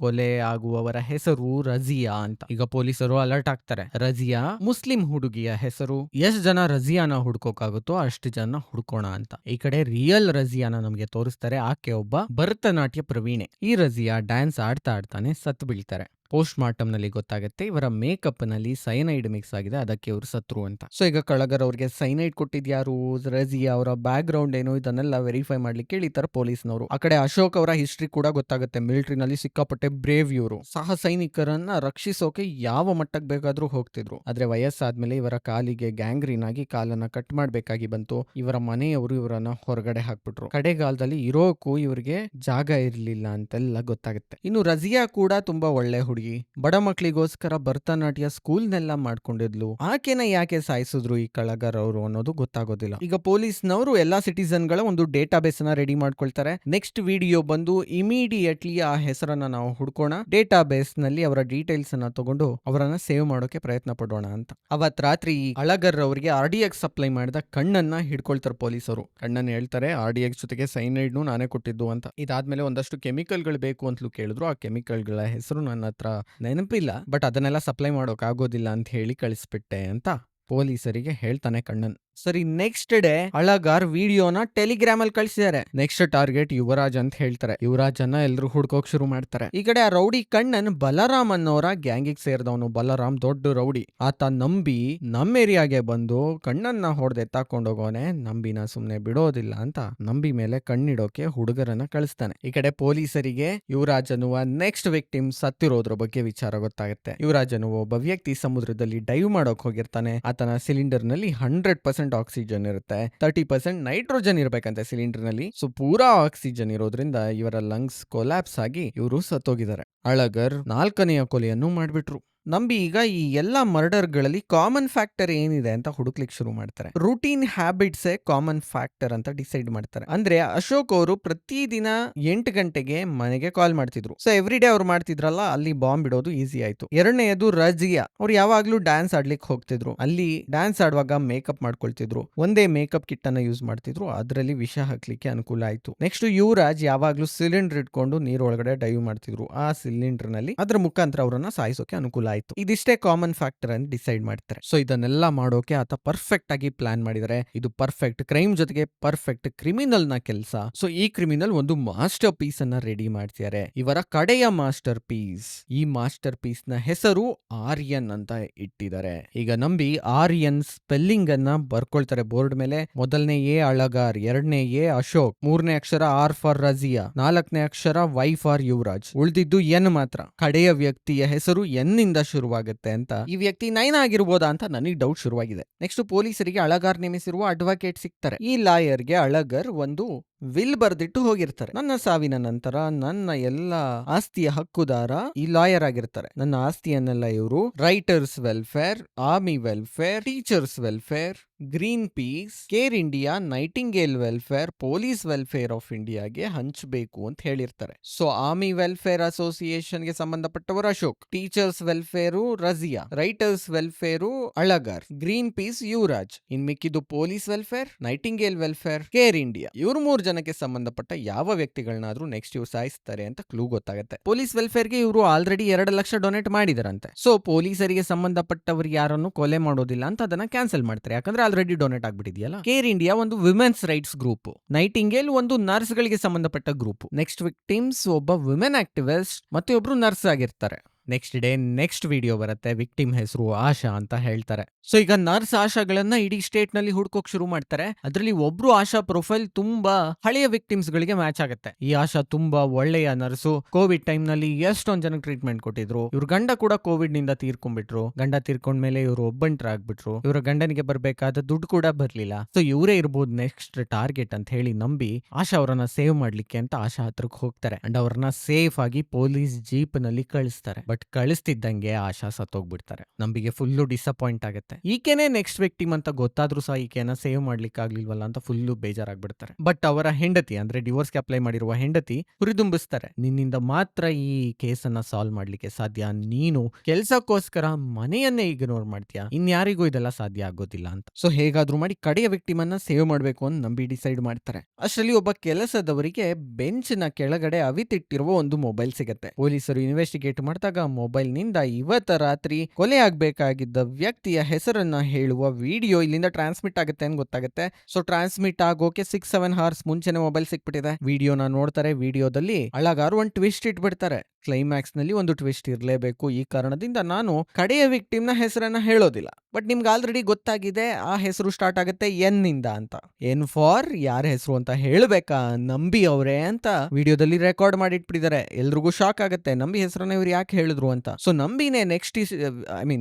ಕೊಲೆ ಆಗುವವರ ಹೆಸರು ರಜಿಯಾ ಅಂತ. ಈಗ ಪೊಲೀಸರು ಅಲರ್ಟ್ ಆಗ್ತಾರೆ. ರಜಿಯಾ ಮುಸ್ಲಿಂ ಹುಡುಗಿಯ ಹೆಸರು. ಎಷ್ಟು ಜನ ರಜಿಯಾನ ಹುಡ್ಕೋಕಾಗುತ್ತೋ ಅಷ್ಟು ಜನ ಹುಡ್ಕೋಣ ಅಂತ. ಈ ಕಡೆ ರಿಯಲ್ ರಜಿಯಾನ ನಮ್ಗೆ ತೋರಿಸ್ತಾರೆ. ಆಕೆ ಒಬ್ಬ ಭರತನಾಟ್ಯ ಪ್ರವೀಣೆ. ಈ ರಜಿಯಾ ಡ್ಯಾನ್ಸ್ ಆಡ್ತಾನೆ ಸತ್ತು ಬೀಳ್ತಾರೆ. ಪೋಸ್ಟ್ ಮಾರ್ಟಮ್ ನಲ್ಲಿ ಗೊತ್ತಾಗುತ್ತೆ ಇವರ ಮೇಕಪ್ ನಲ್ಲಿ ಸೈನೈಡ್ ಮಿಕ್ಸ್ ಆಗಿದೆ, ಅದಕ್ಕೆ ಇವರು ಸತ್ರು ಅಂತ. ಸೊ ಈಗ ಕಳಗರ್ ಅವ್ರಿಗೆ ಸೈನೈಡ್ ಕೊಟ್ಟಿದ್ಯಾರು, ರಜಿಯಾ, ಅವರ ಬ್ಯಾಕ್ ಗ್ರೌಂಡ್ ಏನು, ಇದನ್ನೆಲ್ಲ ವೆರಿಫೈ ಮಾಡ್ಲಿಕ್ಕೆ ಇಳಿತಾರೆ ಪೊಲೀಸ್ನವರು. ಆ ಕಡೆ ಅಶೋಕ್ ಅವರ ಹಿಸ್ಟ್ರಿ ಕೂಡ ಗೊತ್ತಾಗುತ್ತೆ. ಮಿಲಿಟರಿನಲ್ಲಿ ಸಿಕ್ಕಾಪಟ್ಟೆ ಬ್ರೇವ್ ಇವರು. ಸಹ ಸೈನಿಕರನ್ನ ರಕ್ಷಿಸೋಕೆ ಯಾವ ಮಟ್ಟಕ್ಕೆ ಬೇಕಾದ್ರೂ ಹೋಗ್ತಿದ್ರು. ಆದ್ರೆ ವಯಸ್ಸಾದ್ಮೇಲೆ ಇವರ ಕಾಲಿಗೆ ಗ್ಯಾಂಗ್ರೀನ್ ಆಗಿ ಕಾಲನ್ನ ಕಟ್ ಮಾಡ್ಬೇಕಾಗಿ ಬಂತು. ಇವರ ಮನೆಯವರು ಇವರನ್ನ ಹೊರಗಡೆ ಹಾಕ್ಬಿಟ್ರು. ಕಡೆಗಾಲದಲ್ಲಿ ಇರೋಕು ಇವರಿಗೆ ಜಾಗ ಇರ್ಲಿಲ್ಲ ಅಂತೆಲ್ಲ ಗೊತ್ತಾಗುತ್ತೆ. ಇನ್ನು ರಜಿಯಾ ಕೂಡ ತುಂಬಾ ಒಳ್ಳೆ ಹುಡುಗಿ, ಬಡ ಮಕ್ಕಳಿಗೋಸ್ಕರ ಭರತನಾಟ್ಯ ಸ್ಕೂಲ್ನೆಲ್ಲ ಮಾಡ್ಕೊಂಡಿದ್ಲು. ಆಕೆನ ಯಾಕೆ ಸಾಯಿಸಿದ್ರು ಈ ಕಳಗರ್ ಅವರು ಅನ್ನೋದು ಗೊತ್ತಾಗೋದಿಲ್ಲ. ಈಗ ಪೊಲೀಸ್ನವರು ಎಲ್ಲಾ ಸಿಟಿಸನ್ ಗಳ ಒಂದು ಡೇಟಾ ಬೇಸ್ ನ ರೆಡಿ ಮಾಡ್ಕೊಳ್ತಾರೆ. ನೆಕ್ಸ್ಟ್ ವಿಡಿಯೋ ಬಂದು ಇಮಿಡಿಯೇಟ್ಲಿ ಆ ಹೆಸರನ್ನ ನಾವು ಹುಡ್ಕೋಣ, ಡೇಟಾ ಬೇಸ್ ನಲ್ಲಿ ಅವರ ಡೀಟೇಲ್ಸ್ ಅನ್ನ ತಗೊಂಡು ಅವರನ್ನ ಸೇವ್ ಮಾಡೋಕೆ ಪ್ರಯತ್ನ ಪಡೋಣ ಅಂತ. ಅವತ್ ರಾತ್ರಿ ಅಳಗರ್ ಅವರಿಗೆ RDX ಸಪ್ಲೈ ಮಾಡಿದ ಕಣ್ಣನ್ನ ಹಿಡ್ಕೊಳ್ತಾರೆ ಪೊಲೀಸರು. ಕಣ್ಣನ್ನ ಹೇಳ್ತಾರೆ RDX ಜೊತೆಗೆ ಸೈನೈಡ್ ನಾನೇ ಕೊಟ್ಟಿದ್ದು ಅಂತ. ಇದಾದ್ಮೇಲೆ ಒಂದಷ್ಟು ಕೆಮಿಕಲ್ ಗಳು ಬೇಕು ಅಂತಲೂ ಕೇಳಿದ್ರು. ಆ ಕೆಮಿಕಲ್ ಗಳ ಹೆಸರು ನನ್ನ ಹತ್ರ ನೆನಪಿಲ್ಲ, ಬಟ್ ಅದನ್ನೆಲ್ಲ ಸಪ್ಲೈ ಮಾಡೋಕ್ ಆಗೋದಿಲ್ಲ ಅಂತ ಹೇಳಿ ಕಳಿಸ್ಬಿಟ್ಟೆ ಅಂತ ಪೊಲೀಸರಿಗೆ ಹೇಳ್ತಾನೆ ಕಣ್ಣನ್. ಸರಿ, ನೆಕ್ಸ್ಟ್ ಡೇ ಅಳಗಾರ್ ವಿಡಿಯೋನ ಟೆಲಿಗ್ರಾಮ್ ಅಲ್ಲಿ ಕಳಿಸಿದ್ದಾರೆ. ನೆಕ್ಸ್ಟ್ ಟಾರ್ಗೆಟ್ ಯುವರಾಜ್ ಅಂತ ಹೇಳ್ತಾರೆ. ಯುವರಾಜ್ ಅನ್ನ ಎಲ್ರು ಹುಡ್ಕೋಕ್ ಶುರು ಮಾಡ್ತಾರೆ. ಈ ಕಡೆ ಆ ರೌಡಿ ಕಣ್ಣನ್ ಬಲರಾಮ್ ಅನ್ನೋರ ಗ್ಯಾಂಗಿಗೆ ಸೇರಿದವನು. ಬಲರಾಮ್ ದೊಡ್ಡ ರೌಡಿ. ಆತ ನಂಬಿ ನಮ್ಮ ಏರಿಯಾಗೆ ಬಂದು ಕಣ್ಣನ್ನ ಹೊಡೆದು ಎತ್ತಾಕೊಂಡೋಗೋನೆ. ನಂಬಿನ ಸುಮ್ನೆ ಬಿಡೋದಿಲ್ಲ ಅಂತ ನಂಬಿ ಮೇಲೆ ಕಣ್ಣಿಡೋಕೆ ಹುಡುಗರನ್ನ ಕಳಿಸ್ತಾನೆ. ಈ ಕಡೆ ಪೊಲೀಸರಿಗೆ ಯುವರಾಜ್ ಅನ್ನುವ ನೆಕ್ಸ್ಟ್ ವಿಕ್ಟಿಮ್ ಸತ್ತಿರೋದ್ರ ಬಗ್ಗೆ ವಿಚಾರ ಗೊತ್ತಾಗುತ್ತೆ. ಯುವರಾಜ್ ಅನ್ನುವ ಒಬ್ಬ ವ್ಯಕ್ತಿ ಸಮುದ್ರದಲ್ಲಿ ಡೈವ್ ಮಾಡೋಕ್ ಹೋಗಿರ್ತಾನೆ. ಆತನ ಸಿಲಿಂಡರ್ ನಲ್ಲಿ 100% ಆಕ್ಸಿಜನ್ ಇರುತ್ತೆ, 30% ನೈಟ್ರೋಜನ್ ಇರ್ಬೇಕಂತೆ ಸಿಲಿಂಡರ್ ನಲ್ಲಿ. ಸೊ ಪೂರಾ ಆಕ್ಸಿಜನ್ ಇರೋದ್ರಿಂದ ಇವರ ಲಂಗ್ಸ್ ಕೊಲ್ಯಾಪ್ಸ್ ಆಗಿ ಇವರು ಸತ್ತೋಗಿದ್ದಾರೆ. ಅಳಗರ್ 4ನೆಯ ಕೊಲೆಯನ್ನು ಮಾಡ್ಬಿಟ್ರು. ನಂಬಿ ಈಗ ಈ ಎಲ್ಲಾ ಮರ್ಡರ್ ಗಳಲ್ಲಿ ಕಾಮನ್ ಫ್ಯಾಕ್ಟರ್ ಏನಿದೆ ಅಂತ ಹುಡುಕ್ಲಿಕ್ಕೆ ಶುರು ಮಾಡ್ತಾರೆ. ರೂಟೀನ್ ಹ್ಯಾಬಿಟ್ಸ್ ಕಾಮನ್ ಫ್ಯಾಕ್ಟರ್ ಅಂತ ಡಿಸೈಡ್ ಮಾಡ್ತಾರೆ. ಅಂದ್ರೆ ಅಶೋಕ್ ಅವರು ಪ್ರತಿದಿನ 8 ಗಂಟೆಗೆ ಮನೆಗೆ ಕಾಲ್ ಮಾಡ್ತಿದ್ರು. ಸೊ ಎವ್ರಿ ಡೇ ಅವ್ರು ಮಾಡ್ತಿದ್ರಲ್ಲ, ಅಲ್ಲಿ ಬಾಂಬ್ ಇಡೋದು ಈಸಿ ಆಯ್ತು. ಎರಡನೇದು ರಜಿಯಾ, ಅವ್ರು ಯಾವಾಗ್ಲೂ ಡ್ಯಾನ್ಸ್ ಆಡ್ಲಿಕ್ಕೆ ಹೋಗ್ತಿದ್ರು. ಅಲ್ಲಿ ಡ್ಯಾನ್ಸ್ ಆಡುವಾಗ ಮೇಕಪ್ ಮಾಡ್ಕೊಳ್ತಿದ್ರು. ಒಂದೇ ಮೇಕಪ್ ಕಿಟ್ ಅನ್ನ ಯೂಸ್ ಮಾಡ್ತಿದ್ರು, ಅದರಲ್ಲಿ ವಿಷ ಹಾಕ್ಲಿಕ್ಕೆ ಅನುಕೂಲ ಆಯ್ತು. ನೆಕ್ಸ್ಟ್ ಯುವರಾಜ್ ಯಾವಾಗ್ಲೂ ಸಿಲಿಂಡರ್ ಇಟ್ಕೊಂಡು ನೀರೊಳಗಡೆ ಡೈವ್ ಮಾಡ್ತಿದ್ರು. ಆ ಸಿಲಿಂಡರ್ ನಲ್ಲಿ ಅದ್ರ ಮುಖಾಂತರ ಅವರನ್ನ ಸಾಯಿಸೋಕೆ ಅನುಕೂಲ ಆಯ್ತು. ಇದಿಷ್ಟೇ ಕಾಮನ್ ಫ್ಯಾಕ್ಟರ್ ಅಂತ ಡಿಸೈಡ್ ಮಾಡ್ತಾರೆ. ಸೊ ಇದನ್ನೆಲ್ಲ ಮಾಡೋಕೆ ಆತ ಪರ್ಫೆಕ್ಟ್ ಆಗಿ ಪ್ಲಾನ್ ಮಾಡಿದರೆ. ಇದು ಪರ್ಫೆಕ್ಟ್ ಕ್ರೈಮ್ ಜೊತೆಗೆ ಪರ್ಫೆಕ್ಟ್ ಕ್ರಿಮಿನಲ್ ನ ಕೆಲಸ. ಸೊ ಈ ಕ್ರಿಮಿನಲ್ ಒಂದು ಮಾಸ್ಟರ್ ಪೀಸ್ ಅನ್ನ ರೆಡಿ ಮಾಡ್ತಿದ್ದಾರೆ, ಇವರ ಕಡೆಯ ಮಾಸ್ಟರ್ ಪೀಸ್. ಈ ಮಾಸ್ಟರ್ ಪೀಸ್ ನ ಹೆಸರು ಆರ್ಯನ್ ಅಂತ ಇಟ್ಟಿದ್ದಾರೆ. ಈಗ ನಂಬಿ ಆರ್ಯನ್ ಸ್ಪೆಲ್ಲಿಂಗ್ ಅನ್ನ ಬರ್ಕೊಳ್ತಾರೆ ಬೋರ್ಡ್ ಮೇಲೆ. ಮೊದಲನೇ ಎ ಅಳಗಾರ್, 2ನೇ ಎ ಅಶೋಕ್, 3ನೇ ಅಕ್ಷರ ಆರ್ ಫಾರ್ ರಜಿಯಾ, 4ನೇ ಅಕ್ಷರ ವೈ ಫಾರ್ ಯುವರಾಜ್, ಉಳಿದಿದ್ದು ಎನ್ ಮಾತ್ರ. ಕಡೆಯ ವ್ಯಕ್ತಿಯ ಹೆಸರು ಎನ್ ಇಂದ ಶುರುವಾಗುತ್ತೆ ಅಂತ. ಈ ವ್ಯಕ್ತಿ 9 ಆಗಿರ್ಬೋದಾ ಅಂತ ನನಗೆ ಡೌಟ್ ಶುರುವಾಗಿದೆ. ನೆಕ್ಸ್ಟ್ ಪೊಲೀಸರಿಗೆ ಅಳಗಾರ್ ನೇಮಿಸಿರುವ ಅಡ್ವೊಕೇಟ್ ಸಿಗ್ತಾರೆ. ಈ ಲಾಯರ್ಗೆ ಅಳಗರ್ ಒಂದು ವಿಲ್ ಬರ್ದಿಟ್ಟು ಹೋಗಿರ್ತಾರೆ. ನನ್ನ ಸಾವಿನ ನಂತರ ನನ್ನ ಎಲ್ಲ ಆಸ್ತಿಯ ಹಕ್ಕುದಾರ ಈ ಲಾಯರ್ ಆಗಿರ್ತಾರೆ. ನನ್ನ ಆಸ್ತಿಯನ್ನೆಲ್ಲ ಇವರು writers welfare, army welfare, teachers welfare, green piece, care India, Nightingale welfare, police welfare of ಇಂಡಿಯಾಗೆ ಹಂಚಬೇಕು ಅಂತ ಹೇಳಿರ್ತಾರೆ. ಸೊ ಆರ್ಮಿ ವೆಲ್ಫೇರ್ ಅಸೋಸಿಯೇಷನ್ ಗೆ ಸಂಬಂಧಪಟ್ಟವರು Ashok, teachers welfare Raziya, writers welfare Alagar, Greenpeace Yuvraj, ಇನ್ ಮಿಕ್ಕಿದ್ದು police welfare, Nightingale welfare, care India. ಇವ್ರು 3 ಜನಕ್ಕೆ ಸಂಬಂಧಪಟ್ಟ ಯಾವ ವ್ಯಕ್ತಿಗಳನ್ನಾದ್ರೂ ನೆಕ್ಸ್ಟ್ ಇವ್ರು ಸಾಯಿಸ್ತಾರೆ ಅಂತ ಕ್ಲೂ ಗೊತ್ತಾಗುತ್ತೆ. ಪೊಲೀಸ್ ವೆಲ್ಫೇರ್ಗೆ ಇವರು ಆಲ್ರೆಡಿ 2 ಲಕ್ಷ ಡೊನೇಟ್ ಮಾಡಿದಾರಂತೆ. ಸೊ ಪೊಲೀಸರಿಗೆ ಸಂಬಂಧಪಟ್ಟವರು ಯಾರನ್ನು ಕೊಲೆ ಮಾಡೋದಿಲ್ಲ ಅಂತ ಅದನ್ನ ಕ್ಯಾನ್ಸಲ್ ಮಾಡ್ತಾರೆ, ಯಾಕಂದ್ರೆ ಆಲ್ರೆಡಿ ಡೊನೇಟ್ ಆಗ್ಬಿಟ್ಟಿದೆಯಲ್ಲ. ಕೇರ್ ಇಂಡಿಯಾ ಒಂದು ವಿಮೆನ್ಸ್ ರೈಟ್ಸ್ ಗ್ರೂಪ್, ನೈಟಿಂಗೇಲ್ ಒಂದು ನರ್ಸ್ ಗಳಿಗೆ ಸಂಬಂಧಪಟ್ಟ ಗ್ರೂಪ್. ನೆಕ್ಸ್ಟ್ ವಿಕ್ಟಿಮ್ಸ್ ಒಬ್ಬ ವಿಮೆನ್ ಆಕ್ಟಿವಿಸ್ಟ್ ಮತ್ತೆ ಒಬ್ರು ನರ್ಸ್ ಆಗಿರ್ತಾರೆ. ನೆಕ್ಸ್ಟ್ ಡೇ ನೆಕ್ಸ್ಟ್ ವಿಡಿಯೋ ಬರುತ್ತೆ, ವಿಕ್ಟಿಮ್ ಹೆಸರು ಆಶಾ ಅಂತ ಹೇಳ್ತಾರೆ. ಸೊ ಈಗ ನರ್ಸ್ ಆಶಾಗಳನ್ನ ಇಡೀ ಸ್ಟೇಟ್ ನಲ್ಲಿ ಹುಡ್ಕೋಕ್ ಶುರು ಮಾಡ್ತಾರೆ. ಅದ್ರಲ್ಲಿ ಒಬ್ರು ಆಶಾ ಪ್ರೊಫೈಲ್ ತುಂಬಾ ಹಳೆಯ ವಿಕ್ಟಿಮ್ಸ್ ಗಳಿಗೆ ಮ್ಯಾಚ್ ಆಗುತ್ತೆ. ಈ ಆಶಾ ತುಂಬಾ ಒಳ್ಳೆಯ ನರ್ಸು, ಕೋವಿಡ್ ಟೈಮ್ ನಲ್ಲಿ ಎಷ್ಟೊಂದ್ ಜನಕ್ಕೆ ಟ್ರೀಟ್ಮೆಂಟ್ ಕೊಟ್ಟಿದ್ರು. ಇವ್ರ ಗಂಡ ಕೂಡ ಕೋವಿಡ್ ನಿಂದ ತೀರ್ಕೊಂಡ್ಬಿಟ್ರು. ಗಂಡ ತೀರ್ಕೊಂಡ್ಮೇಲೆ ಇವರು ಒಬ್ಬಂಟರಾಗ್ಬಿಟ್ರು. ಇವರ ಗಂಡನಿಗೆ ಬರ್ಬೇಕಾದ ದುಡ್ಡು ಕೂಡ ಬರ್ಲಿಲ್ಲ. ಸೊ ಇವರೇ ಇರ್ಬೋದು ನೆಕ್ಸ್ಟ್ ಟಾರ್ಗೆಟ್ ಅಂತ ಹೇಳಿ ನಂಬಿ ಆಶಾ ಅವರನ್ನ ಸೇವ್ ಮಾಡ್ಲಿಕ್ಕೆ ಅಂತ ಆಶಾ ಹತ್ರಕ್ಕೆ ಹೋಗ್ತಾರೆ ಅಂಡ್ ಅವ್ರನ್ನ ಸೇಫ್ ಆಗಿ ಪೊಲೀಸ್ ಜೀಪ್ ನಲ್ಲಿ ಕಳಿಸ್ತಾರೆ. ಬಟ್ ಕಳಿಸ್ತಿದ್ದಂಗೆ ಆಶಾ ಸತ್ತೋಗ್ಬಿಡ್ತಾರೆ. ನಂಬಿಗೆ ಫುಲ್ಲು ಡಿಸಪಾಯಿಂಟ್ ಆಗುತ್ತೆ. ಈಕೆನೆ ನೆಕ್ಸ್ಟ್ ವಿಕ್ಟಿಮ್ ಅಂತ ಗೊತ್ತಾದ್ರೂ ಸಹ ಈಕೆನ ಸೇವ್ ಮಾಡ್ಲಿಕ್ಕೆ ಆಗ್ಲಿಲ್ವಲ್ಲ ಅಂತ ಫುಲ್ಲು ಬೇಜಾರಾಗ್ಬಿಡ್ತಾರೆ. ಬಟ್ ಅವರ ಹೆಂಡತಿ ಅಂದ್ರೆ ಡಿವೋರ್ಸ್ಗೆ ಅಪ್ಲೈ ಮಾಡಿರುವ ಹೆಂಡತಿ ಹುರಿದುಂಬಿಸ್ತಾರೆ, ನಿನ್ನಿಂದ ಮಾತ್ರ ಈ ಕೇಸನ್ನ ಸಾಲ್ವ್ ಮಾಡ್ಲಿಕ್ಕೆ ಸಾಧ್ಯ. ನೀನು ಕೆಲ್ಸಕ್ಕೋಸ್ಕರ ಮನೆಯನ್ನೇ ಇಗ್ನೋರ್ ಮಾಡ್ತೀಯಾ, ಇನ್ಯಾರಿಗೂ ಇದೆಲ್ಲ ಸಾಧ್ಯ ಆಗೋದಿಲ್ಲ ಅಂತ. ಸೊ ಹೇಗಾದ್ರೂ ಮಾಡಿ ಕಡೆಯ ವಿಕ್ಟಿಮ್ ಅನ್ನ ಸೇವ್ ಮಾಡ್ಬೇಕು ಅಂತ ನಂಬಿ ಡಿಸೈಡ್ ಮಾಡ್ತಾರೆ. ಅಷ್ಟರಲ್ಲಿ ಒಬ್ಬ ಕೆಲಸದವರಿಗೆ ಬೆಂಚ್ ನ ಕೆಳಗಡೆ ಅವಿತಿಟ್ಟಿರುವ ಒಂದು ಮೊಬೈಲ್ ಸಿಗತ್ತೆ. ಪೊಲೀಸರು ಇನ್ವೆಸ್ಟಿಗೇಟ್ ಮಾಡಿದಾಗ ಮೊಬೈಲ್ ನಿಂದ ಇವತ್ತ ರಾತ್ರಿ ಕೊಲೆ ಆಗ್ಬೇಕಾಗಿದ್ದ ವ್ಯಕ್ತಿಯ ಹೆಸರನ್ನ ಹೇಳುವ ವಿಡಿಯೋ ಇಲ್ಲಿಂದ ಟ್ರಾನ್ಸ್ಮಿಟ್ ಆಗುತ್ತೆ ಅಂತ ಗೊತ್ತಾಗುತ್ತೆ. ಸೊ ಟ್ರಾನ್ಸ್ಮಿಟ್ ಆಗೋಕೆ 6-7 ಅವರ್ಸ್ ಮುಂಚೆನೆ ಮೊಬೈಲ್ ಸಿಕ್ಬಿಟ್ಟಿದೆ. ವಿಡಿಯೋನ ನೋಡ್ತಾರೆ. ವಿಡಿಯೋದಲ್ಲಿ ಅಳಗಾರು ಒಂದು ಟ್ವಿಸ್ಟ್ ಇಟ್ಬಿಡ್ತಾರೆ. ಕ್ಲೈಮ್ಯಾಕ್ಸ್ ನಲ್ಲಿ ಒಂದು ಟ್ವಿಸ್ಟ್ ಇರಲೇಬೇಕು. ಈ ಕಾರಣದಿಂದ ನಾನು ಕಡೆಯ ವಿಕ್ಟಿಮ್ ನ ಹೆಸರನ್ನ ಹೇಳೋದಿಲ್ಲ. ಬಟ್ ನಿಮ್ಗೆ ಆಲ್ರೆಡಿ ಗೊತ್ತಾಗಿದೆ ಆ ಹೆಸರು ಸ್ಟಾರ್ಟ್ ಆಗುತ್ತೆ ಎನ್ ನಿಂದ ಅಂತ. ಎನ್ ಫಾರ್ ಯಾರ ಹೆಸರು ಅಂತ ಹೇಳ್ಬೇಕಾ ನಂಬಿ ಅವರೇ ಅಂತ ವಿಡಿಯೋದಲ್ಲಿ ರೆಕಾರ್ಡ್ ಮಾಡಿಟ್ಬಿಟ್ಟಿದ್ದಾರೆ. ಎಲ್ರಿಗೂ ಶಾಕ್ ಆಗುತ್ತೆ, ನಂಬಿ ಹೆಸರನ್ನ ಇವ್ರು ಯಾಕೆ ಹೇಳಿದ್ರು ಅಂತ. ಸೊ ನಂಬಿನೇ ನೆಕ್ಸ್ಟ್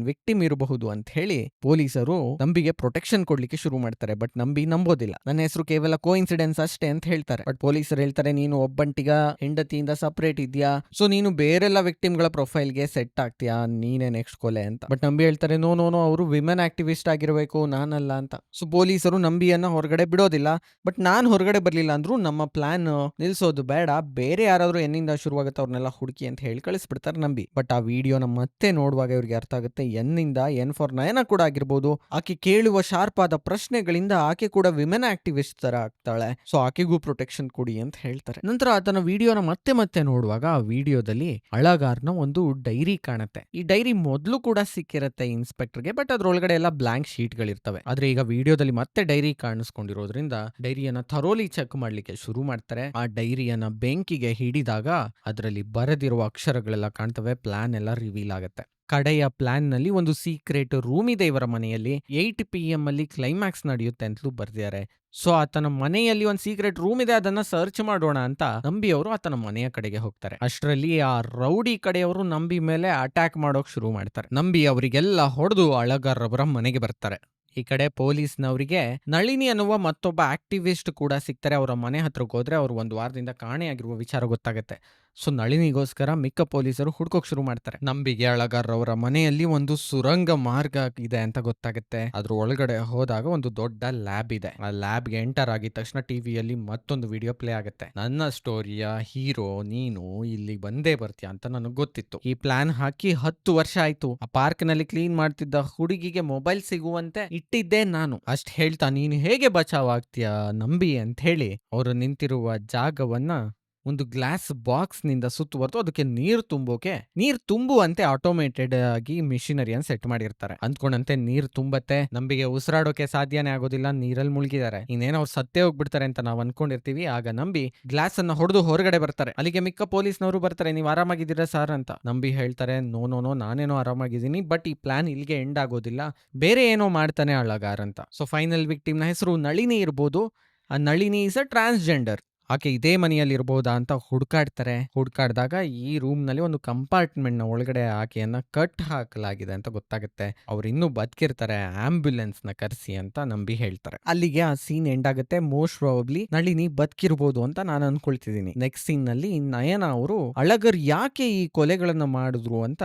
ವಿಕ್ಟಿಮ್ ಇರಬಹುದು ಅಂತ ಹೇಳಿ ಪೊಲೀಸರು ನಂಬಿಗೆ ಪ್ರೊಟೆಕ್ಷನ್ ಕೊಡ್ಲಿಕ್ಕೆ ಶುರು ಮಾಡ್ತಾರೆ. ಬಟ್ ನಂಬಿ ನಂಬೋದಿಲ್ಲ. ನನ್ನ ಹೆಸರು ಕೇವಲ ಕೋ ಇನ್ಸಿಡೆನ್ಸ್ ಅಷ್ಟೇ ಅಂತ ಹೇಳ್ತಾರೆ. ಬಟ್ ಪೊಲೀಸರು ಹೇಳ್ತಾರೆ, ನೀನು ಒಬ್ಬಂಟಿಗ ಹೆಂಡತಿಯಿಂದ ಸಪರೇಟ್ ಇದೆಯಾ, ಸೊ ನೀನು ಬೇರೆಲ್ಲ ವಿಕ್ಟಿಮ್ ಗಳ ಪ್ರೊಫೈಲ್ಗೆ ಸೆಟ್ ಆಗ್ತೀಯಾ, ನೀನೇ ನೆಕ್ಸ್ಟ್ ಕೊಲೆ ಅಂತ. ಬಟ್ ನಂಬಿ ಹೇಳ್ತಾರೆ, ನೋ ನೋ ನೋ ಅವರು ವಿಮೆನ್ ಆಕ್ಟಿವಿಸ್ಟ್ ಆಗಿರಬೇಕು, ನಾನಲ್ಲ ಅಂತ. ಸೊ ಪೊಲೀಸರು ನಂಬಿಯನ್ನ ಹೊರಗಡೆ ಬಿಡೋದಿಲ್ಲ. ಬಟ್ ನಾನ್ ಹೊರಗಡೆ ಬರ್ಲಿಲ್ಲ ಅಂದ್ರೂ ನಮ್ಮ ಪ್ಲಾನ್ ನಿಲ್ಸೋದು ಬೇಡ, ಬೇರೆ ಯಾರಾದ್ರೂ ಎನ್ನಿಂದ ಶುರುವಾಗುತ್ತೆ ಅವ್ರನ್ನೆಲ್ಲ ಹುಡುಕಿ ಅಂತ ಹೇಳಿ ಕಳಿಸ್ಬಿಡ್ತಾರೆ ನಂಬಿ. ಬಟ್ ಆ ವಿಡಿಯೋನ ಮತ್ತೆ ನೋಡುವಾಗ ಇವ್ರಿಗೆ ಅರ್ಥ ಆಗುತ್ತೆ, ಎನ್ನಿಂದ ಎನ್ ಫಾರ್ ನಯನ ಕೂಡ ಆಗಿರ್ಬೋದು. ಆಕೆ ಕೇಳುವ ಶಾರ್ಪ್ ಆದ ಪ್ರಶ್ನೆಗಳಿಂದ ಆಕೆ ಕೂಡ ವಿಮೆನ್ ಆಕ್ಟಿವಿಸ್ಟ್ ತರ ಆಗ್ತಾಳೆ, ಸೊ ಆಕೆಗೂ ಪ್ರೊಟೆಕ್ಷನ್ ಕೊಡಿ ಅಂತ ಹೇಳ್ತಾರೆ. ನಂತರ ಆತನ ವಿಡಿಯೋನ ಮತ್ತೆ ಮತ್ತೆ ನೋಡುವಾಗ ಆ ವಿಡಿಯೋದಲ್ಲಿ ಅಳಗಾರ್ನ ಒಂದು ಡೈರಿ ಕಾಣುತ್ತೆ. ಈ ಡೈರಿ ಮೊದಲು ಕೂಡ ಸಿಕ್ಕಿರತ್ತೆ ಇನ್ಸ್ಪೆಕ್ಟರ್ಗೆ, ಬಟ್ ಅದ್ರೊಳಗಡೆ ಎಲ್ಲ ಬ್ಲಾಂಕ್ ಶೀಟ್ ಗಳಿರ್ತವೆ. ಆದ್ರೆ ಈಗ ವಿಡಿಯೋದಲ್ಲಿ ಮತ್ತೆ ಡೈರಿ ಕಾಣಿಸ್ಕೊಂಡಿರೋದ್ರಿಂದ ಡೈರಿಯನ್ನ ಥರೋಲಿ ಚೆಕ್ ಮಾಡ್ಲಿಕ್ಕೆ ಶುರು ಮಾಡ್ತಾರೆ. ಆ ಡೈರಿಯನ್ನ ಬೆಂಕಿಗೆ ಹಿಡಿದಾಗ ಅದರಲ್ಲಿ ಬರೆದಿರುವ ಅಕ್ಷರಗಳೆಲ್ಲ ಕಾಣ್ತವೆ. ಪ್ಲಾನ್ ಎಲ್ಲ ರಿವೀಲ್ ಆಗುತ್ತೆ. ಕಡೆಯ ಪ್ಲಾನ್ ನಲ್ಲಿ ಒಂದು ಸೀಕ್ರೆಟ್ ರೂಮ್ ಇದೆ ಇವರ ಮನೆಯಲ್ಲಿ. 8 PM ಅಲ್ಲಿ ಕ್ಲೈಮ್ಯಾಕ್ಸ್ ನಡೆಯುತ್ತೆ ಅಂತಲೂ ಬರ್ದಿದ್ದಾರೆ. ಸೊ ಆತನ ಮನೆಯಲ್ಲಿ ಒಂದು ಸೀಕ್ರೆಟ್ ರೂಮ್ ಇದೆ, ಅದನ್ನ ಸರ್ಚ್ ಮಾಡೋಣ ಅಂತ ನಂಬಿ ಅವರು ಆತನ ಮನೆಯ ಕಡೆಗೆ ಹೋಗ್ತಾರೆ. ಅಷ್ಟರಲ್ಲಿ ಆ ರೌಡಿ ಕಡೆಯವರು ನಂಬಿ ಮೇಲೆ ಅಟ್ಯಾಕ್ ಮಾಡೋಕ್ ಶುರು ಮಾಡ್ತಾರೆ. ನಂಬಿ ಅವರಿಗೆಲ್ಲ ಹೊಡೆದು ಅಳಗಾರ್ ಅವರ ಮನೆಗೆ ಬರ್ತಾರೆ. ಈ ಕಡೆ ಪೊಲೀಸ್ನವರಿಗೆ ನಳಿನಿ ಅನ್ನುವ ಮತ್ತೊಬ್ಬ ಆಕ್ಟಿವಿಸ್ಟ್ ಕೂಡ ಸಿಗ್ತಾರೆ. ಅವರ ಮನೆ ಹತ್ರಕ್ಕೆ ಹೋದ್ರೆ ಅವರು 1 ವಾರದಿಂದ ಕಾಣೆಯಾಗಿರುವ ವಿಚಾರ ಗೊತ್ತಾಗುತ್ತೆ. ಸೊ ನಳಿನಿಗೋಸ್ಕರ ಮಿಕ್ಕ ಪೊಲೀಸರು ಹುಡ್ಕೋಕ್ ಶುರು ಮಾಡ್ತಾರೆ. ನಂಬಿಗೆ ಅಳಗಾರ್ ಅವರ ಮನೆಯಲ್ಲಿ ಒಂದು ಸುರಂಗ ಮಾರ್ಗ ಇದೆ ಅಂತ ಗೊತ್ತಾಗುತ್ತೆ. ಅದ್ರ ಒಳಗಡೆ ಹೋದಾಗ ಒಂದು ದೊಡ್ಡ ಲ್ಯಾಬ್ ಇದೆ. ಆ ಲ್ಯಾಬ್ಗೆ ಎಂಟರ್ ಆಗಿದ ತಕ್ಷಣ ಟಿವಿಯಲ್ಲಿ ಮತ್ತೊಂದು ವಿಡಿಯೋ ಪ್ಲೇ ಆಗುತ್ತೆ. ನನ್ನ ಸ್ಟೋರಿಯ ಹೀರೋ ನೀನು ಇಲ್ಲಿ ಬಂದೇ ಬರ್ತೀಯ ಅಂತ ನನಗೆ ಗೊತ್ತಿತ್ತು. ಈ ಪ್ಲಾನ್ ಹಾಕಿ 10 ವರ್ಷ ಆಯ್ತು. ಆ ಪಾರ್ಕ್ ನಲ್ಲಿ ಕ್ಲೀನ್ ಮಾಡ್ತಿದ್ದ ಹುಡುಗಿಗೆ ಮೊಬೈಲ್ ಸಿಗುವಂತೆ ಇಟ್ಟಿದ್ದೆ ನಾನು. ಅಷ್ಟ್ ಹೇಳ್ತಾ ನೀನು ಹೇಗೆ ಬಚಾವ್ ಆಗ್ತೀಯ ನಂಬಿ ಅಂತ ಹೇಳಿ ಅವರು ನಿಂತಿರುವ ಜಾಗವನ್ನ ಒಂದು ಗ್ಲಾಸ್ ಬಾಕ್ಸ್ ನಿಂದ ಸುತ್ತುವರೆದು ಅದಕ್ಕೆ ನೀರ್ ತುಂಬುವಂತೆ ಆಟೋಮೇಟೆಡ್ ಆಗಿ ಮಿಷಿನರಿಯನ್ನು ಸೆಟ್ ಮಾಡಿರ್ತಾರೆ. ಅಂದ್ಕೊಂಡಂತೆ ನೀರ್ ತುಂಬತ್ತೆ. ನಂಬಿಗೆ ಉಸಿರಾಡೋಕೆ ಸಾಧ್ಯನೇ ಆಗೋದಿಲ್ಲ, ನೀರಲ್ಲಿ ಮುಳುಗಿದ್ದಾರೆ. ಇನ್ನೇನೋ ಅವ್ರು ಸತ್ತೇ ಹೋಗ್ಬಿಡ್ತಾರೆ ಅಂತ ನಾವು ಅನ್ಕೊಂಡಿರ್ತೀವಿ. ಆಗ ನಂಬಿ ಗ್ಲಾಸ್ ಅನ್ನ ಹೊಡೆದು ಹೊರಗಡೆ ಬರ್ತಾರೆ. ಅಲ್ಲಿಗೆ ಮಿಕ್ಕ ಪೊಲೀಸ್ನವರು ಬರ್ತಾರೆ. ನೀವು ಆರಾಮಾಗಿದ್ದೀರಾ ಸರ್ ಅಂತ. ನಂಬಿ ಹೇಳ್ತಾರೆ, ನೋ ನೋ ನೋ ನಾನೇನೋ ಆರಾಮಾಗಿದ್ದೀನಿ, ಬಟ್ ಈ ಪ್ಲಾನ್ ಇಲ್ಲಿಗೆ ಎಂಡ್ ಆಗೋದಿಲ್ಲ, ಬೇರೆ ಏನೋ ಮಾಡ್ತಾನೆ ಅಳಗಾರ್ ಅಂತ. ಸೊ ಫೈನಲ್ ವಿಕ್ಟಿಮ್ ನ ಹೆಸರು ನಳಿನಿ ಇರ್ಬೋದು. ಆ ನಳಿನಿ ಇಸ್ ಅ ಟ್ರಾನ್ಸ್ಜೆಂಡರ್. ಆಕೆ ಇದೇ ಮನೆಯಲ್ಲಿ ಇರಬಹುದಾ ಅಂತ ಹುಡ್ಕಾಡ್ದಾಗ ಈ ರೂಮ್ ನಲ್ಲಿ ಒಂದು ಕಂಪಾರ್ಟ್ಮೆಂಟ್ ನ ಒಳಗಡೆ ಆಕೆಯನ್ನ ಕಟ್ ಹಾಕಲಾಗಿದೆ ಅಂತ ಗೊತ್ತಾಗುತ್ತೆ. ಅವ್ರು ಇನ್ನೂ ಬದುಕಿರ್ತಾರೆ, ಆಂಬ್ಯುಲೆನ್ಸ್ ನ ಕರೆಸಿ ಅಂತ ನಂಬಿ ಹೇಳ್ತಾರೆ. ಅಲ್ಲಿಗೆ ಆ ಸೀನ್ ಎಂಡ್ ಆಗುತ್ತೆ. ಮೋಸ್ಟ್ ಪ್ರಾಬಬ್ಲಿ ನಳಿನಿ ಬದುಕಿರ್ಬೋದು ಅಂತ ನಾನು ಅನ್ಕೊಳ್ತಿದ್ದೀನಿ. ನೆಕ್ಸ್ಟ್ ಸೀನ್ ನಲ್ಲಿ ನಯನ ಅವರು ಅಳಗರ್ ಯಾಕೆ ಈ ಕೊಲೆಗಳನ್ನ ಮಾಡಿದ್ರು ಅಂತ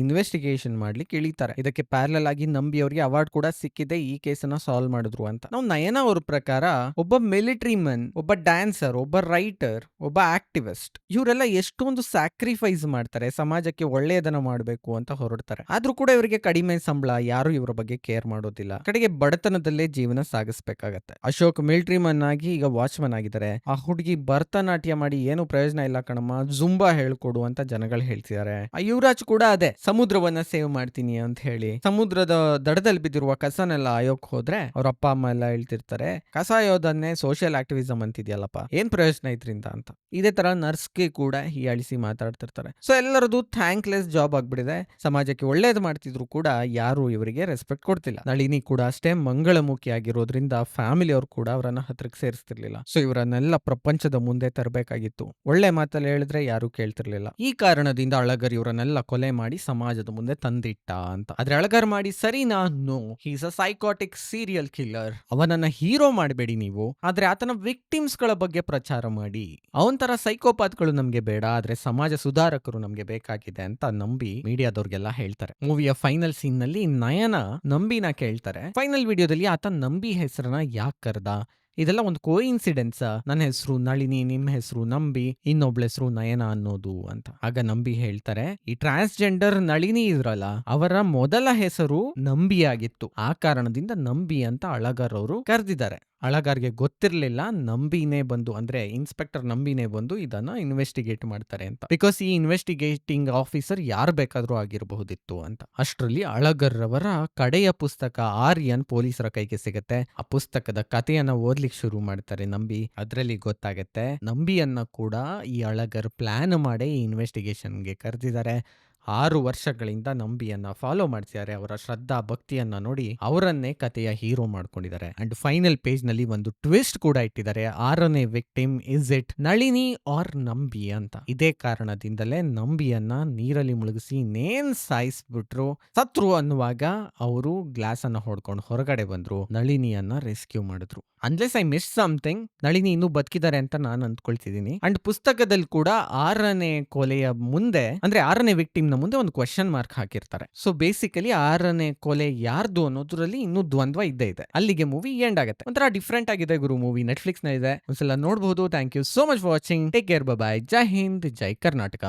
ಇನ್ವೆಸ್ಟಿಗೇಷನ್ ಮಾಡ್ಲಿಕ್ಕೆ ಇಳಿತಾರೆ. ಇದಕ್ಕೆ ಪ್ಯಾರಲಲ್ ಆಗಿ ನಂಬಿ ಅವರಿಗೆ ಅವಾರ್ಡ್ ಕೂಡ ಸಿಕ್ಕಿದೆ, ಈ ಕೇಸನ್ನ ಸಾಲ್ವ್ ಮಾಡಿದ್ರು ಅಂತ. ನಾವು ನಯನ ಅವ್ರ ಪ್ರಕಾರ ಒಬ್ಬ ಮಿಲಿಟರಿ ಮನ್, ಒಬ್ಬ ಡ್ಯಾನ್ಸರ್, ಒಬ್ಬ ರೈಟರ್, ಒಬ್ಬ ಆಕ್ಟಿವಿಸ್ಟ್ ಇವರೆಲ್ಲ ಎಷ್ಟೊಂದು ಸ್ಯಾಕ್ರಿಫೈಸ್ ಮಾಡ್ತಾರೆ, ಸಮಾಜಕ್ಕೆ ಒಳ್ಳೆಯದನ್ನ ಮಾಡಬೇಕು ಅಂತ ಹೊರಡ್ತಾರೆ. ಆದ್ರೂ ಕೂಡ ಇವರಿಗೆ ಕಡಿಮೆ ಸಂಬಳ, ಯಾರು ಇವರ ಬಗ್ಗೆ ಕೇರ್ ಮಾಡೋದಿಲ್ಲ. ಕಡೆಗೆ ಬಡತನದಲ್ಲೇ ಜೀವನ ಸಾಗಿಸ್ಬೇಕಾಗತ್ತೆ. ಅಶೋಕ್ ಮಿಲಿಟರಿ ಮನ್ ಆಗಿ ಈಗ ವಾಚ್ಮನ್ ಆಗಿದ್ದಾರೆ. ಆ ಹುಡುಗಿ ಭರತನಾಟ್ಯ ಮಾಡಿ ಏನು ಪ್ರಯೋಜನ ಇಲ್ಲ ಕಣಮ್ಮ, ಜುಂಬಾ ಹೇಳ್ಕೊಡು ಅಂತ ಜನಗಳು ಹೇಳ್ತಿದ್ದಾರೆ. ಆ ಯುವರಾಜ್ ಕೂಡ ಅದೇ ಸಮುದ್ರವನ್ನ ಸೇವ್ ಮಾಡ್ತೀನಿ ಅಂತ ಹೇಳಿ ಸಮುದ್ರದ ದಡದಲ್ಲಿ ಬಿದ್ದಿರುವ ಕಸನೆಲ್ಲ ಆಯೋಕ್ ಹೋದ್ರೆ ಅವ್ರ ಅಪ್ಪ ಅಮ್ಮ ಎಲ್ಲ ಹೇಳ್ತಿರ್ತಾರೆ, ಕಸ ಆಯೋದನ್ನೇ ಸೋಷಿಯಲ್ ಆಕ್ಟಿವಿಸಮ್ ಅಂತಿದ್ಯಲ್ಲಪ್ಪ, ಏನ್ ಪ್ರಯೋಜನ ಇದ್ರಿಂದ ಅಂತ. ಇದೇ ತರ ನರ್ಸ್ಗೆ ಕೂಡ ಹೀಯಾಳಿಸಿ ಮಾತಾಡ್ತಿರ್ತಾರೆ. ಸೊ ಎಲ್ಲರದು ಥ್ಯಾಂಕ್ಲೆಸ್ ಜಾಬ್ ಆಗ್ಬಿಡಿದೆ. ಸಮಾಜಕ್ಕೆ ಒಳ್ಳೇದು ಮಾಡ್ತಿದ್ರು ಕೂಡ ಯಾರು ಇವರಿಗೆ ರೆಸ್ಪೆಕ್ಟ್ ಕೊಡ್ತಿಲ್ಲ. ನಳಿನಿ ಕೂಡ ಅಷ್ಟೇ ಮಂಗಳಮುಖಿ ಆಗಿರೋದ್ರಿಂದ ಫ್ಯಾಮಿಲಿ ಅವ್ರು ಕೂಡ ಅವರನ್ನ ಹತ್ರಕ್ಕೆ ಸೇರಿಸ್ತಿರ್ಲಿಲ್ಲ. ಸೊ ಇವರನ್ನೆಲ್ಲ ಪ್ರಪಂಚದ ಮುಂದೆ ತರಬೇಕಾಗಿತ್ತು. ಒಳ್ಳೆ ಮಾತಲ್ಲಿ ಹೇಳಿದ್ರೆ ಯಾರು ಕೇಳ್ತಿರ್ಲಿಲ್ಲ. ಈ ಕಾರಣದಿಂದ ಅಳಗರ್ ಇವರನ್ನೆಲ್ಲ ಕೊಲೆ ಮಾಡಿ ಸಮಾಜದ ಮುಂದೆ ತಂದಿಟ್ಟ ಅಂತ. ಆದ್ರೆ ಅಳಗರ್ ಮಾಡಿ ಸರಿನಾ? ನೋ, ಹೀಸ್ ಅ ಸೈಕೋಟಿಕ್ ಸೀರಿಯಲ್ ಕಿಲ್ಲರ್. ಅವನನ್ನ ಹೀರೋ ಮಾಡಬೇಡಿ ನೀವು, ಆದ್ರೆ ಆತನ ವಿಕ್ಟಿಮ್ಸ್ ಗಳ ಬಗ್ಗೆ ಪ್ರಚಾರ ಮಾಡಿ. ಅವನ್ ತರ ಸೈಕೋಪಾತ್ಗಳು ನಮ್ಗೆ ಬೇಡ, ಆದ್ರೆ ಸಮಾಜ ಸುಧಾರಕರು ನಮ್ಗೆ ಬೇಕಾಗಿದೆ ಅಂತ ನಂಬಿ ಮೀಡಿಯಾದವ್ರಿಗೆಲ್ಲ ಹೇಳ್ತಾರೆ. ಮೂವಿಯ ಫೈನಲ್ ಸೀನ್ ನಲ್ಲಿ ನಯನ ನಂಬಿನ ಕೇಳ್ತಾರೆ, ಫೈನಲ್ ವಿಡಿಯೋದಲ್ಲಿ ಆತ ನಂಬಿ ಹೆಸರನ್ನ ಯಾಕೆ ಕರ್ದ, ಇದೆಲ್ಲ ಒಂದು ಕೋಇನ್ಸಿಡೆನ್ಸ್, ನನ್ನ ಹೆಸರು ನಳಿನಿ, ನಿಮ್ಮ ಹೆಸರು ನಂಬಿ, ಇನ್ನೊಬ್ಳ ಹೆಸರು ನಯನ ಅನ್ನೋದು ಅಂತ. ಆಗ ನಂಬಿ ಹೇಳ್ತಾರೆ, ಈ ಟ್ರಾನ್ಸ್ಜೆಂಡರ್ ನಳಿನಿ ಇದ್ರಲ್ಲ ಅವರ ಮೊದಲ ಹೆಸರು ನಂಬಿ ಆಗಿತ್ತು, ಆ ಕಾರಣದಿಂದ ನಂಬಿ ಅಂತ ಅಳಗರ್ ಅವರು ಕರೆದಿದ್ದಾರೆ. ಅಳಗಾರ್ಗೆ ಗೊತ್ತಿರ್ಲಿಲ್ಲ ನಂಬಿನೇ ಬಂದು, ಅಂದ್ರೆ ಇನ್ಸ್ಪೆಕ್ಟರ್ ನಂಬಿನೇ ಬಂದು ಇದನ್ನ ಇನ್ವೆಸ್ಟಿಗೇಟ್ ಮಾಡ್ತಾರೆ ಅಂತ. ಬಿಕಾಸ್ ಈ ಇನ್ವೆಸ್ಟಿಗೇಟಿಂಗ್ ಆಫೀಸರ್ ಯಾರು ಬೇಕಾದ್ರೂ ಆಗಿರಬಹುದಿತ್ತು ಅಂತ. ಅಷ್ಟರಲ್ಲಿ ಅಳಗರ್ ಅವರ ಕಡೆಯ ಪುಸ್ತಕ ಆರ್ಯನ್ ಪೊಲೀಸರ ಕೈಗೆ ಸಿಗತ್ತೆ. ಆ ಪುಸ್ತಕದ ಕಥೆಯನ್ನ ಓದ್ಲಿಕ್ಕೆ ಶುರು ಮಾಡ್ತಾರೆ ನಂಬಿ. ಅದ್ರಲ್ಲಿ ಗೊತ್ತಾಗತ್ತೆ ನಂಬಿಯನ್ನ ಕೂಡ ಈ ಅಳಗರ್ ಪ್ಲಾನ್ ಮಾಡಿ ಈ ಇನ್ವೆಸ್ಟಿಗೇಷನ್ಗೆ ಕರೆದಿದ್ದಾರೆ. 6 ವರ್ಷಗಳಿಂದ ನಂಬಿಯನ್ನ ಫಾಲೋ ಮಾಡ್ತಿದ್ದಾರೆ. ಅವರ ಶ್ರದ್ಧಾ ಭಕ್ತಿಯನ್ನ ನೋಡಿ ಅವರನ್ನೇ ಕಥೆಯ ಹೀರೋ ಮಾಡ್ಕೊಂಡಿದ್ದಾರೆ. ಅಂಡ್ ಫೈನಲ್ ಪೇಜ್ ನಲ್ಲಿ ಒಂದು ಟ್ವಿಸ್ಟ್ ಕೂಡ ಇಟ್ಟಿದ್ದಾರೆ. 6ನೇ victim is it Nalini R Nambi ಅಂತ. ಇದೇ ಕಾರಣದಿಂದಲೇ ನಂಬಿಯನ್ನ ನೀರಲ್ಲಿ ಮುಳುಗಿಸಿ ನೇನ್ ಸಾಯಿಸ್ಬಿಟ್ರು. ಸತ್ರು ಅನ್ನುವಾಗ ಅವರು ಗ್ಲಾಸ್ ಅನ್ನ ಹೊಡ್ಕೊಂಡು ಹೊರಗಡೆ ಬಂದ್ರು, ನಳಿನಿಯನ್ನ ರೆಸ್ಕ್ಯೂ ಮಾಡಿದ್ರು. Unless I miss something, Nalini ಇನ್ನೂ ಬದುಕಿದ್ದಾರೆ ಅಂತ ನಾನು ಅಂದ್ಕೊಳ್ತಿದ್ದೀನಿ. ಅಂಡ್ ಪುಸ್ತಕದಲ್ಲಿ ಕೂಡ 6ನೇ ಕೊಲೆಯ ಮುಂದೆ, ಅಂದ್ರೆ 6ನೇ ವಿಕ್ಟಿಮ್ ನ ಮುಂದೆ ಒಂದು ಕ್ವೆಶ್ಚನ್ ಮಾರ್ಕ್ ಹಾಕಿರ್ತಾರೆ. ಸೊ ಬೇಸಿಕಲಿ 6ನೇ ಕೊಲೆ ಯಾರ್ದು ಅನ್ನೋದ್ರಲ್ಲಿ ಇನ್ನೂ ದ್ವಂದ್ವ ಇದ್ದೇ ಇದೆ. ಅಲ್ಲಿಗೆ ಮೂವಿ ಎಂಡ್ ಆಗುತ್ತೆ. ಒಂಥರ ಡಿಫ್ರೆಂಟ್ ಆಗಿದೆ ಗುರು ಮೂವಿ, ನೆಟ್ಫ್ಲಿಕ್ಸ್ ನ ಇದೆ, ಒಂದ್ಸಲ ನೋಡಬಹುದು. Thank you so much for watching. Take care, bye, ಜೈ ಹಿಂದ್, ಜೈ ಕರ್ನಾಟಕ.